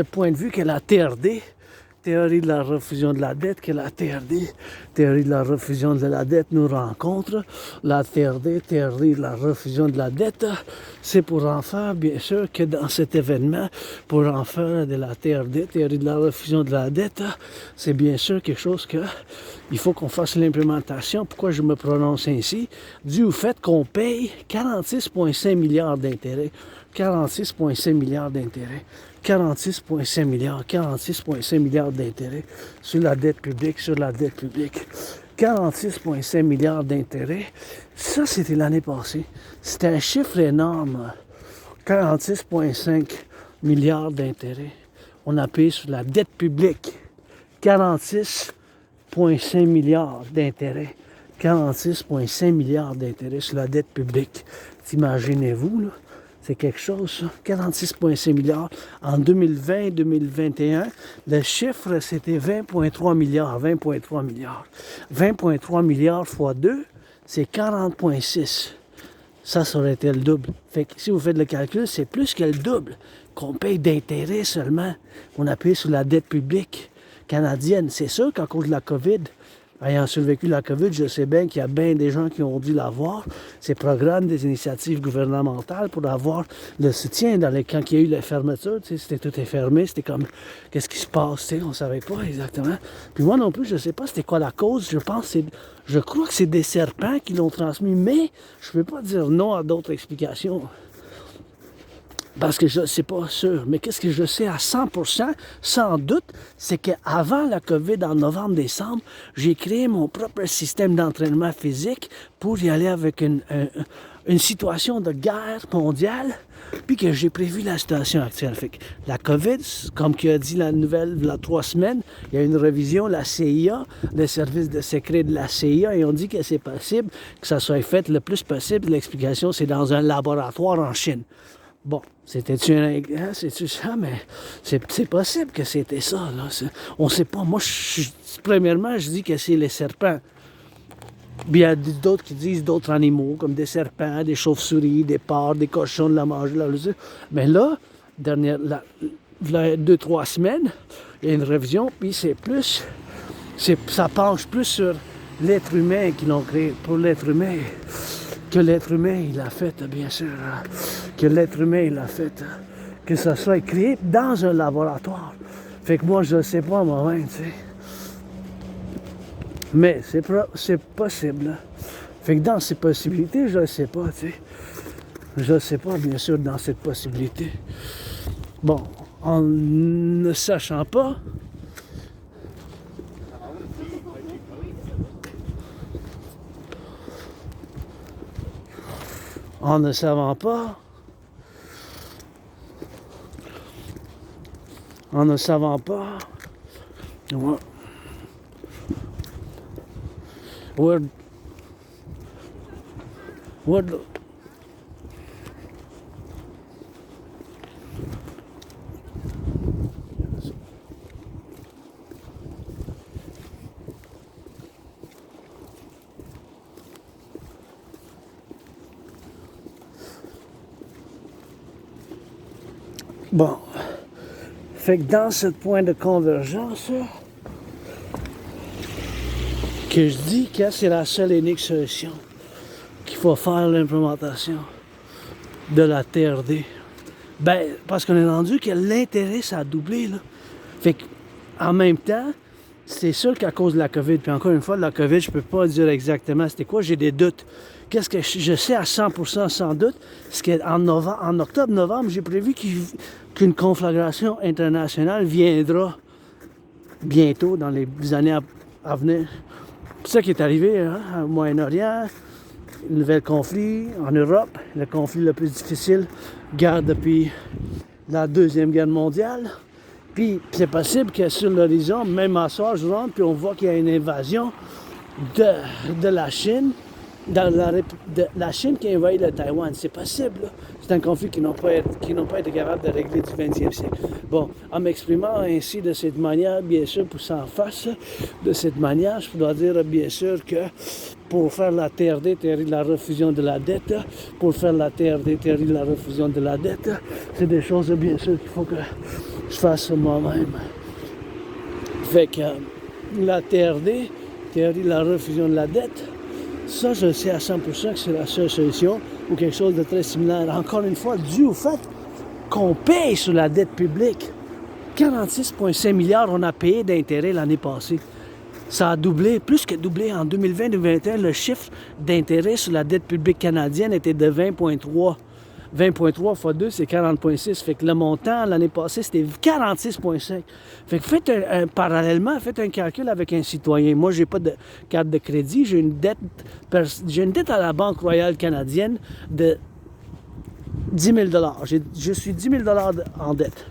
point de vue que la TRD, théorie de la refusion de la dette, que la TRD, théorie de la refusion de la dette, nous rencontre, la TRD, théorie de la refusion de la dette, c'est pour en faire, bien sûr, que dans cet événement, pour en faire de la TRD, théorie de la refusion de la dette, c'est bien sûr quelque chose que il faut qu'on fasse l'implémentation. Pourquoi je me prononce ainsi? Dû au fait qu'on paye 46,5 milliards d'intérêts. 46,5 milliards d'intérêts. 46,5 milliards d'intérêts sur la dette publique, 46,5 milliards d'intérêts. Ça, c'était l'année passée. C'était un chiffre énorme. 46,5 milliards d'intérêts. On a payé sur la dette publique. 46,5 milliards d'intérêts. 46,5 milliards d'intérêts sur la dette publique. Imaginez-vous, là. C'est quelque chose, ça. 46,5 milliards. En 2020-2021, le chiffre, c'était 20,3 milliards. 20,3 milliards. 20,3 milliards fois 2, c'est 40,6. Ça aurait été le double. Fait que si vous faites le calcul, c'est plus que le double qu'on paye d'intérêt seulement. On a payé sur la dette publique canadienne. C'est sûr qu'à cause de la COVID, ayant survécu la COVID, je sais bien qu'il y a bien des gens qui ont dû l'avoir, ces programmes, des initiatives gouvernementales pour avoir le soutien quand il y a eu la fermeture, tu sais, c'était tout est fermé, c'était comme, qu'est-ce qui se passe, tu sais, on ne savait pas exactement. Puis moi non plus, je ne sais pas c'était quoi la cause, je crois que c'est des serpents qui l'ont transmis, mais je ne peux pas dire non à d'autres explications. Parce que je ne sais pas sûr. Mais qu'est-ce que je sais à 100%, sans doute, c'est qu'avant la COVID, en novembre-décembre, j'ai créé mon propre système d'entraînement physique pour y aller avec une situation de guerre mondiale, puis que j'ai prévu la situation actuelle. Fait que la COVID, comme qui a dit la nouvelle il y a 3 semaines, il y a une révision, la CIA, le service de secret de la CIA, et on dit que c'est possible que ça soit fait le plus possible. L'explication, c'est dans un laboratoire en Chine. Bon, c'était-tu ça, mais c'est possible que c'était ça, là. On sait pas. Moi, premièrement, je dis que c'est les serpents. Puis il y a d'autres qui disent d'autres animaux, comme des serpents, des chauves-souris, des porcs, des cochons de la manger. Mais là, 2-3 semaines, il y a une révision, puis ça penche plus sur l'être humain qui l'ont créé. Pour l'être humain, que l'être humain, il a fait, bien sûr. Que l'être humain, il a fait. Que ça soit créé dans un laboratoire. Fait que moi, je ne sais pas moi-même, tu sais. Mais c'est possible. Fait que dans ces possibilités, je ne sais pas, tu sais. Je ne sais pas, bien sûr, dans cette possibilité. Bon, en ne sachant pas, en ne savant pas, ouais. Bon, fait que dans ce point de convergence, que je dis que c'est la seule et unique solution qu'il faut faire l'implémentation de la TRD, Ben, parce qu'on est rendu que l'intérêt, ça a doublé, là. Fait qu'en même temps, c'est sûr qu'à cause de la COVID, puis encore une fois, la COVID, je peux pas dire exactement c'était quoi, j'ai des doutes. Qu'est-ce que je sais à 100% sans doute, c'est qu'en octobre-novembre, j'ai prévu qu'une conflagration internationale viendra bientôt, dans les années à venir. C'est ça qui est arrivé, hein, au Moyen-Orient, un nouvel conflit en Europe, le conflit le plus difficile, guerre depuis la Deuxième Guerre mondiale. Puis c'est possible que sur l'horizon, même à soir, je rentre, puis on voit qu'il y a une invasion de la Chine, de la Chine qui envahit le Taïwan. C'est possible, là. C'est un conflit qui n'ont pas été capables de régler du 20e siècle. Bon, en m'exprimant ainsi de cette manière, bien sûr, pour s'en face, de cette manière, je dois dire bien sûr que pour faire la TRD, théorie de la refusion de la dette, pour faire la TRD, théorie de la refusion de la dette, c'est des choses, bien sûr, qu'il faut que je fasse moi-même. Fait que la TRD, théorie de la refusion de la dette, ça, je sais à 100% que c'est la seule solution ou quelque chose de très similaire. Encore une fois, dû au fait qu'on paye sur la dette publique. 46,5 milliards on a payé d'intérêt l'année passée. Ça a doublé, plus que doublé. En 2020-2021, le chiffre d'intérêt sur la dette publique canadienne était de 20,3. 20,3 x 2, c'est 40,6. Fait que le montant, l'année passée, c'était 46,5. Fait que faites parallèlement, faites un calcul avec un citoyen. Moi, j'ai pas de carte de crédit. J'ai une dette à la Banque royale canadienne de 10 000 $. Je suis 10 000 $ en dette.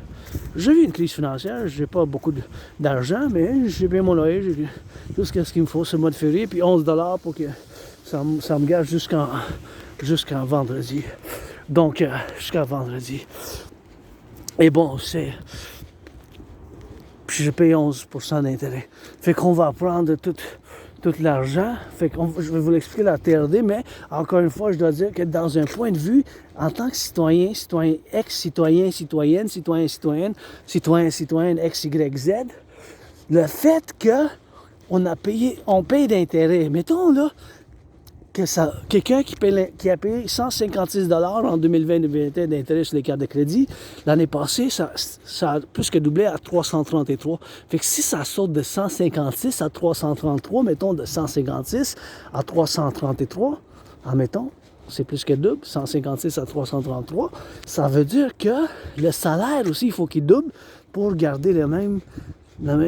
J'ai eu une crise financière, j'ai pas beaucoup d'argent, mais j'ai bien mon loyer, j'ai tout ce qu'il me faut ce mois de février, puis 11 $ pour que ça me gage jusqu'en vendredi. Donc, jusqu'à vendredi. Et bon, puis je paye 11% d'intérêt. Fait qu'on va prendre tout l'argent. Fait que je vais vous l'expliquer la TRD, mais encore une fois, je dois dire que dans un point de vue, en tant que citoyen, ex-citoyen, citoyenne, citoyenne, X, Y, Z, le fait que on paye d'intérêt. Mettons là, quelqu'un qui a payé 156 $ en 2020-2021 d'intérêt sur les cartes de crédit, l'année passée, ça a plus que doublé à 333. Fait que si ça saute de 156 à 333, mettons de 156 à 333, admettons, c'est plus que double, 156 à 333, ça veut dire que le salaire aussi, il faut qu'il double pour garder le même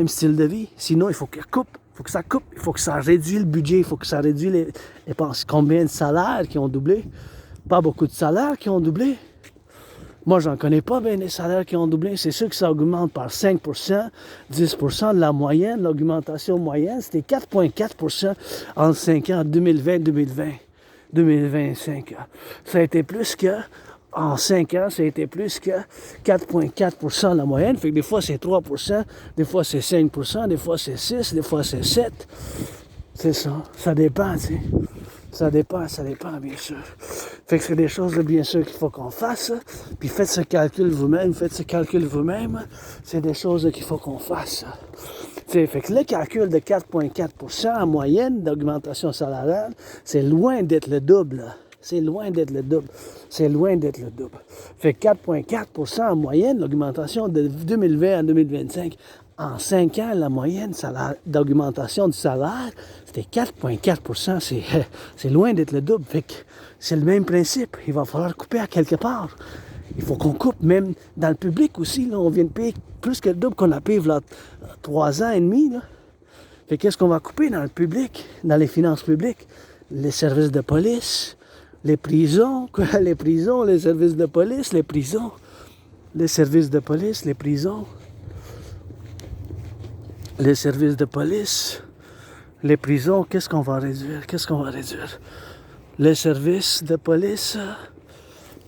style de vie. Sinon, il faut qu'il coupe. Il faut que ça coupe, il faut que ça réduise le budget, il faut que ça réduise les dépenses. Combien de salaires qui ont doublé? Pas beaucoup de salaires qui ont doublé. Moi, j'en connais pas bien des salaires qui ont doublé. C'est sûr que ça augmente par 5%, 10% de la moyenne. L'augmentation moyenne, c'était 4,4% en 5 ans, 2020-2025. Ça a été plus que... En 5 ans, ça a été plus que 4,4% la moyenne. Fait que des fois, c'est 3%, des fois, c'est 5%, des fois, c'est 6%, des fois, c'est 7%. C'est ça. Ça dépend, tu sais. Ça dépend, bien sûr. Fait que c'est des choses, bien sûr, qu'il faut qu'on fasse. Puis faites ce calcul vous-même, C'est des choses qu'il faut qu'on fasse. T'sais, fait que le calcul de 4,4% en moyenne d'augmentation salariale, c'est loin d'être le double, là. C'est loin d'être le double. Fait 4,4% en moyenne, l'augmentation de 2020 à 2025. En 5 ans, la moyenne d'augmentation du salaire, c'était 4,4%. C'est loin d'être le double. Fait que c'est le même principe. Il va falloir couper à quelque part. Il faut qu'on coupe, même dans le public aussi. Là, on vient de payer plus que le double qu'on a payé il y a 3 ans et demi. Là. Fait qu'est-ce qu'on va couper dans le public, dans les finances publiques? Les services de police, les prisons, les services de police, les prisons, les services de police, les prisons, les services de police, les prisons, qu'est-ce qu'on va réduire? Les services de police,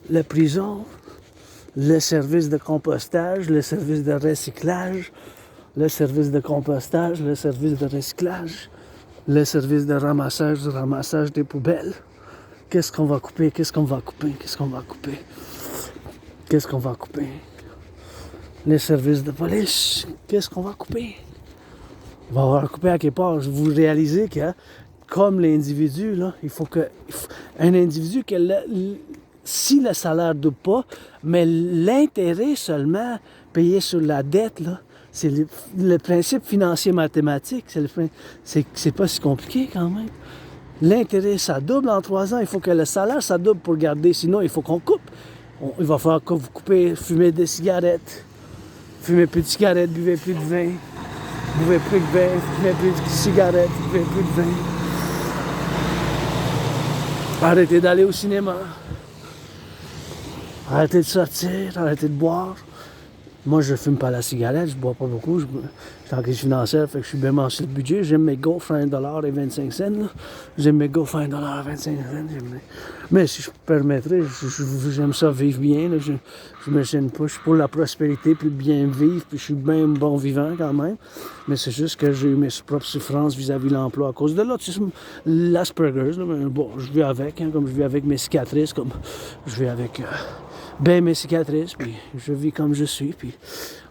les prisons, les services de compostage, les services de recyclage, les services de compostage, les services de recyclage, les services de ramassage des poubelles. Qu'est-ce qu'on va couper? Les services de police, qu'est-ce qu'on va couper? On va avoir coupé à quelque part. Vous réalisez que, comme l'individu, là, il faut un individu qui a si le salaire ne double pas, mais l'intérêt seulement payé sur la dette, là, c'est le principe financier mathématique. C'est pas si compliqué quand même. L'intérêt, ça double en 3 ans. Il faut que le salaire, ça double pour garder. Sinon, il faut qu'on coupe. Il va falloir que vous coupez, fumez des cigarettes. Fumez plus de cigarettes, buvez plus de vin. Buvez plus de vin, fumez plus de cigarettes, buvez plus de vin. Arrêtez d'aller au cinéma. Arrêtez de sortir, arrêtez de boire. Moi, je fume pas la cigarette, je bois pas beaucoup. Je suis en crise financière, fait que je suis bien mensuel de budget. J'aime mes gaufres à 1,25 $. J'aime mes gaufres à 1,25 $. Mais si je permettrais, j'aime ça vivre bien. Là. Je me gêne pas. Je suis pour la prospérité, puis bien vivre, puis je suis bien bon vivant quand même. Mais c'est juste que j'ai eu mes propres souffrances vis-à-vis de l'emploi à cause de l'autisme. L'Asperger's, mais bon, je vis avec, hein, comme je vis avec mes cicatrices, comme je vis avec... ben mes cicatrices, puis je vis comme je suis, puis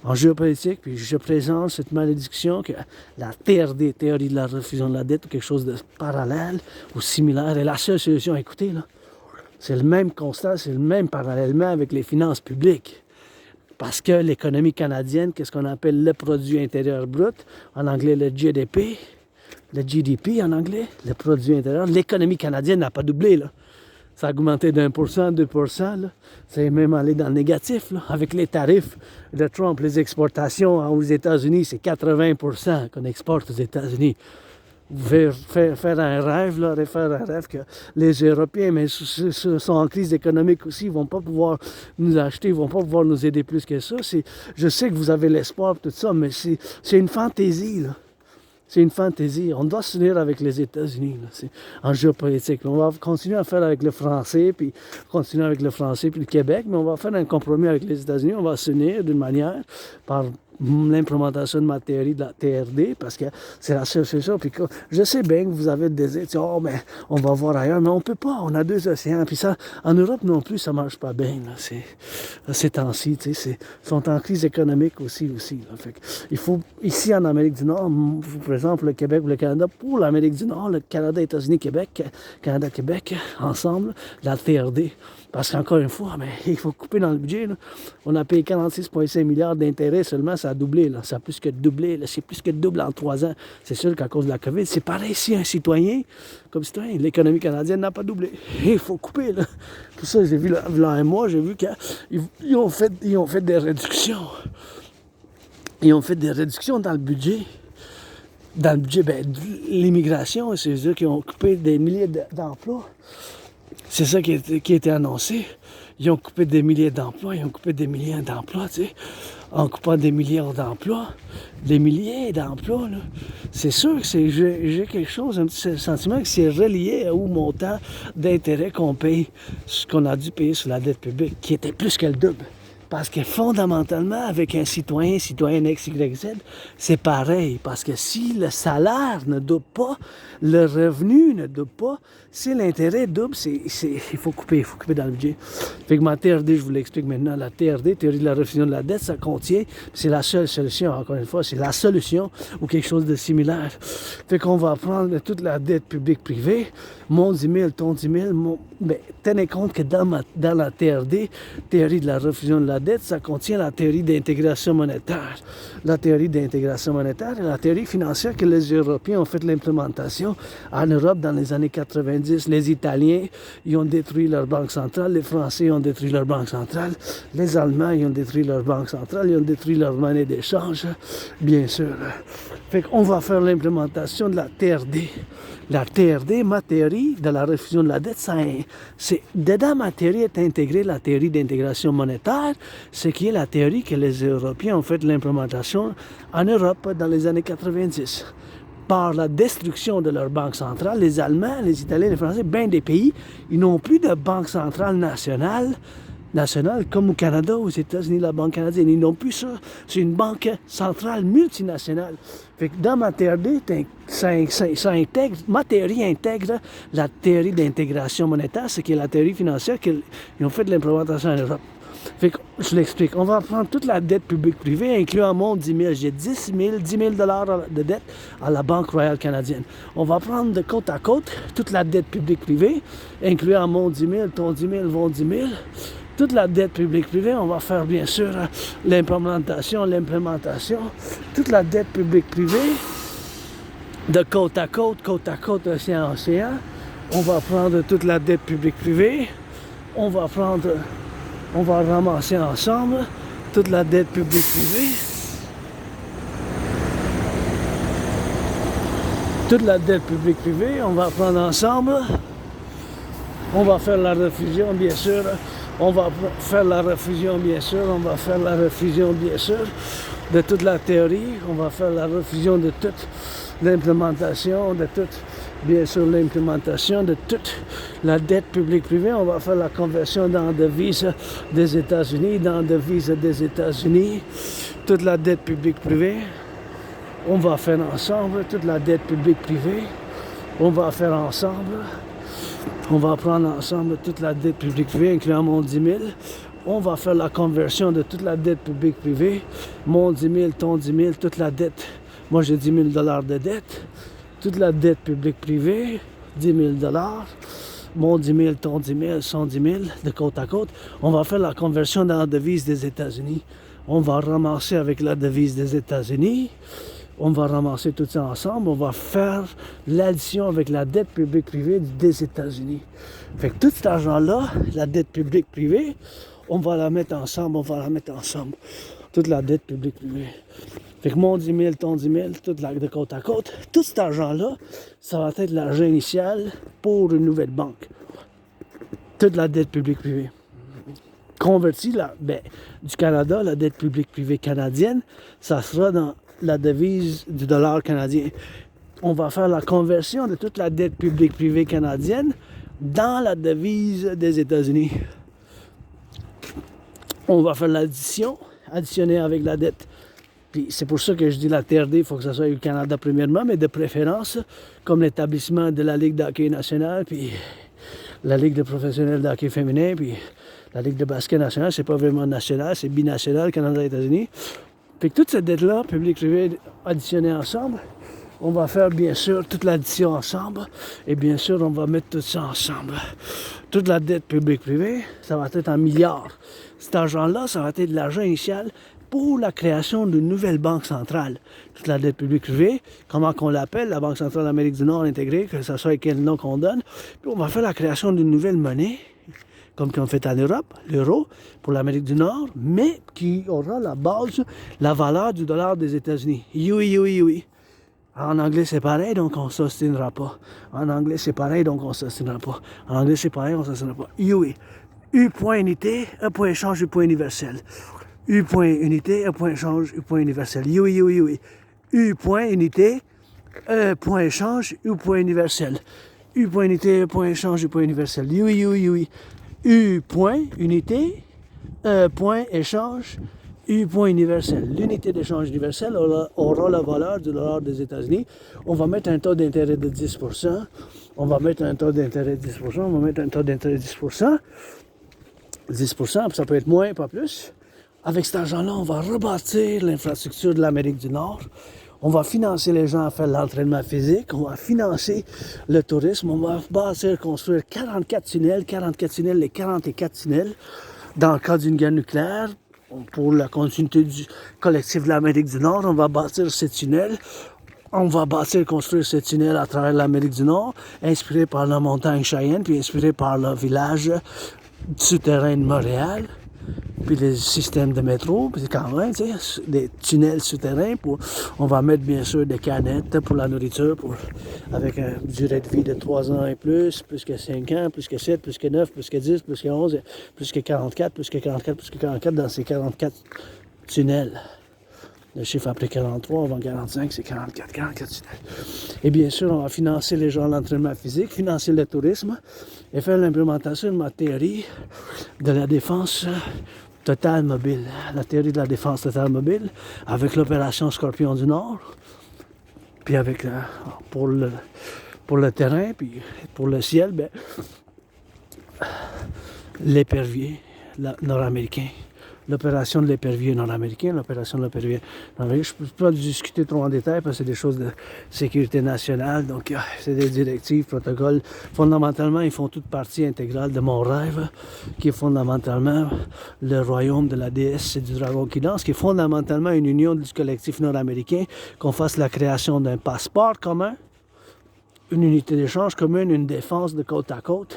en géopolitique, puis je présente cette malédiction que la TRD, théorie de la refusion de la dette, ou quelque chose de parallèle ou similaire, est la seule solution. Écoutez, là, c'est le même constat, c'est le même parallèlement avec les finances publiques. Parce que l'économie canadienne, qu'est-ce qu'on appelle le produit intérieur brut, en anglais le GDP en anglais, le produit intérieur, l'économie canadienne n'a pas doublé, là. Ça a augmenté d'1%, 2%. Là. C'est même allé dans le négatif. Là. Avec les tarifs de Trump, les exportations aux États-Unis, c'est 80% qu'on exporte aux États-Unis. Vous pouvez faire un rêve, là, refaire un rêve que les Européens, mais sont en crise économique aussi, ils ne vont pas pouvoir nous acheter, ils ne vont pas pouvoir nous aider plus que ça. Je sais que vous avez l'espoir, tout ça, mais c'est une fantaisie, là. C'est une fantaisie. On doit s'unir avec les États-Unis en géopolitique. On va continuer à faire avec le français, puis continuer avec le français puis le Québec, mais on va faire un compromis avec les États-Unis. On va s'unir d'une manière par l'implémentation de ma théorie de la TRD, parce que c'est la seule solution. Puis je sais bien que vous avez le désir, oh, mais on va voir ailleurs, mais on peut pas, on a 2 océans. Puis ça, en Europe non plus, ça marche pas bien, là. Ces temps-ci, tu sais, ils sont en crise économique aussi. Là. Fait que il faut, ici en Amérique du Nord, par exemple, le Québec ou le Canada, pour l'Amérique du Nord, le Canada, États-Unis, Québec, Canada, Québec, ensemble, la TRD. Parce qu'encore une fois, mais il faut couper dans le budget. Là. On a payé 46,5 milliards d'intérêts seulement, ça a doublé. Là. Ça a plus que doublé. Là. C'est plus que double en 3 ans. C'est sûr qu'à cause de la COVID, c'est pareil si un citoyen, comme citoyen, l'économie canadienne n'a pas doublé. Il faut couper. Là. Pour ça, j'ai vu là un mois, j'ai vu qu'ils ont fait des réductions. Ils ont fait des réductions dans le budget. Dans le budget, l'immigration, c'est-à-dire qu'ils ont coupé des milliers d'emplois. C'est ça qui a été annoncé. Ils ont coupé des milliers d'emplois, ils ont coupé des milliers d'emplois, tu sais. En coupant des milliards d'emplois, des milliers d'emplois, là. C'est sûr que j'ai quelque chose, un petit sentiment que c'est relié au montant d'intérêt qu'on paye, ce qu'on a dû payer sur la dette publique, qui était plus que le double. Parce que fondamentalement, avec un citoyen X, Y, Z, c'est pareil. Parce que si le salaire ne double pas, le revenu ne double pas, si l'intérêt double, il faut couper dans le budget. Fait que ma TRD, je vous l'explique maintenant, la TRD, théorie de la refusion de la dette, ça contient, c'est la seule solution, encore une fois, c'est la solution ou quelque chose de similaire. Fait qu'on va prendre toute la dette publique-privée, mon 10 000, ton 10 000, mais tenez compte que dans la TRD, théorie de la refusion de la dette, ça contient la théorie d'intégration monétaire. La théorie d'intégration monétaire et la théorie financière que les Européens ont fait l'implémentation en Europe dans les années 90. Les Italiens, ils ont détruit leur banque centrale. Les Français ont détruit leur banque centrale. Les Allemands, ils ont détruit leur banque centrale. Ils ont détruit leur monnaie d'échange, bien sûr. Fait qu'on va faire l'implémentation de la TRD. La TRD, ma théorie de la refusion de la dette, dedans ma théorie est intégrée la théorie d'intégration monétaire, ce qui est la théorie que les Européens ont fait l'implémentation en Europe dans les années 90. Par la destruction de leur banque centrale, les Allemands, les Italiens, les Français, bien des pays, ils n'ont plus de banque centrale nationale comme au Canada, aux États-Unis, la Banque canadienne. Ils n'ont plus ça. C'est une banque centrale multinationale. Fait que dans ma théorie, ma théorie intègre la théorie d'intégration monétaire, ce qui est la théorie financière qu'ils ont fait de l'implémentation en Europe. Fait que, je l'explique. On va prendre toute la dette publique-privée, incluant mon 10 000. J'ai 10 000 de dette à la Banque royale canadienne. On va prendre de côte à côte toute la dette publique-privée, incluant mon 10 000, ton 10 000, vos 10 000. Toute la dette publique-privée, on va faire bien sûr l'implémentation, toute la dette publique-privée, de côte à côte, océan à océan. On va prendre toute la dette publique-privée, on va ramasser ensemble toute la dette publique-privée. Toute la dette publique-privée, on va prendre ensemble. On va faire la refusion, bien sûr. On va faire la refusion, bien sûr. On va faire la refusion, bien sûr, de toute la théorie. On va faire la refusion de toute l'implémentation, de toute, bien sûr, l'implémentation de toute la dette publique-privée. On va faire la conversion dans devise des États-Unis, toute la dette publique-privée. On va faire ensemble toute la dette publique-privée. On va faire ensemble. On va prendre ensemble toute la dette publique-privée, incluant mon 10 000. On va faire la conversion de toute la dette publique-privée. Mon 10 000, ton 10 000, toute la dette. Moi, j'ai 10 000 de dette. Toute la dette publique-privée, 10 000 mon 10 000, ton 10 000, 110 000, de côte à côte. On va faire la conversion dans la devise des États-Unis. On va ramasser avec la devise des États-Unis. On va ramasser tout ça ensemble. On va faire l'addition avec la dette publique-privée des États-Unis. Fait que tout cet argent-là, la dette publique-privée, on va la mettre ensemble. Toute la dette publique-privée. Fait que mon 10 000, ton 10 000, de côte à côte, tout cet argent-là, ça va être l'argent initial pour une nouvelle banque. Toute la dette publique-privée. Convertie du Canada, la dette publique-privée canadienne, ça sera dans la devise du dollar canadien. On va faire la conversion de toute la dette publique-privée canadienne dans la devise des États-Unis. On va faire additionner avec la dette. Puis c'est pour ça que je dis la TRD, il faut que ça soit au Canada premièrement, mais de préférence, comme l'établissement de la Ligue d'hockey nationale, puis la Ligue de professionnels de hockey féminin, puis la Ligue de basket nationale, c'est pas vraiment national, c'est binational, Canada et États-Unis. Fait que toute cette dette-là, publique-privée, additionnée ensemble, on va faire bien sûr toute l'addition ensemble, et bien sûr, on va mettre tout ça ensemble. Toute la dette publique-privée, ça va être en milliards. Cet argent-là, ça va être de l'argent initial pour la création d'une nouvelle banque centrale. Toute la dette publique-privée, comment qu'on l'appelle, la Banque centrale d'Amérique du Nord Integree, que ce soit quel nom qu'on donne. Puis on va faire la création d'une nouvelle monnaie, comme qu'on fait en Europe, l'euro, pour l'Amérique du Nord, mais qui aura la base, la valeur du dollar des États-Unis. Oui. En anglais, c'est pareil, donc on ne s'ostinera pas. En anglais, c'est pareil, donc on ne s'ostinera pas. En anglais, c'est pareil, on ne s'ostinera pas. Oui. U point unité, un point échange, U point universel. U point unité, un point échange, U point universel. Oui. U point unité, un point échange, U point universel. U point unité, un point échange, U point universel. Oui. U point unité, un point échange, U point universel. L'unité d'échange universelle aura la valeur du dollar des États-Unis. On va mettre un taux d'intérêt de 10%. On va mettre un taux d'intérêt de 10%. 10%, ça peut être moins, pas plus. Avec cet argent-là, on va rebâtir l'infrastructure de l'Amérique du Nord. On va financer les gens à faire l'entraînement physique. On va financer le tourisme. On va bâtir, construire 44 tunnels, les 44 tunnels. Dans le cas d'une guerre nucléaire, pour la continuité du collectif de l'Amérique du Nord, on va bâtir ces tunnels. On va construire ces tunnels à travers l'Amérique du Nord, inspiré par la montagne Cheyenne, puis inspiré par le village souterrain de Montréal, puis les systèmes de métro, puis quand même, tu sais, des tunnels souterrains. On va mettre bien sûr des canettes pour la nourriture, avec une durée de vie de 3 ans et plus que 5 ans, plus que 7, plus que 9, plus que 10, plus que 11, plus que 44 dans ces 44 tunnels. Le chiffre après 43, avant 45, c'est 44 tunnels. Et bien sûr, on va financer les gens l'entraînement physique, financer le tourisme et faire l'implémentation de ma théorie de la défense totale mobile. La théorie de la défense totale mobile avec l'opération Scorpion du Nord, puis avec pour le terrain, puis pour le ciel, l'épervier. nord-américain. L'opération de l'épervier nord-américain, l'opération de l'épervier nord-américain. Je ne peux pas discuter trop en détail parce que c'est des choses de sécurité nationale. Donc, c'est des directives, protocoles. Fondamentalement, ils font toute partie intégrale de mon rêve, qui est fondamentalement le royaume de la déesse et du dragon qui danse, qui est fondamentalement une union du collectif nord-américain, qu'on fasse la création d'un passeport commun, une unité d'échange commune, une défense de côte à côte.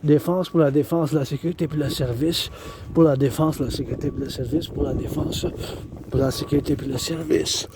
Défense pour la défense, la sécurité puis le service. Pour la défense, la sécurité puis le service. Pour la défense, pour la sécurité puis le service.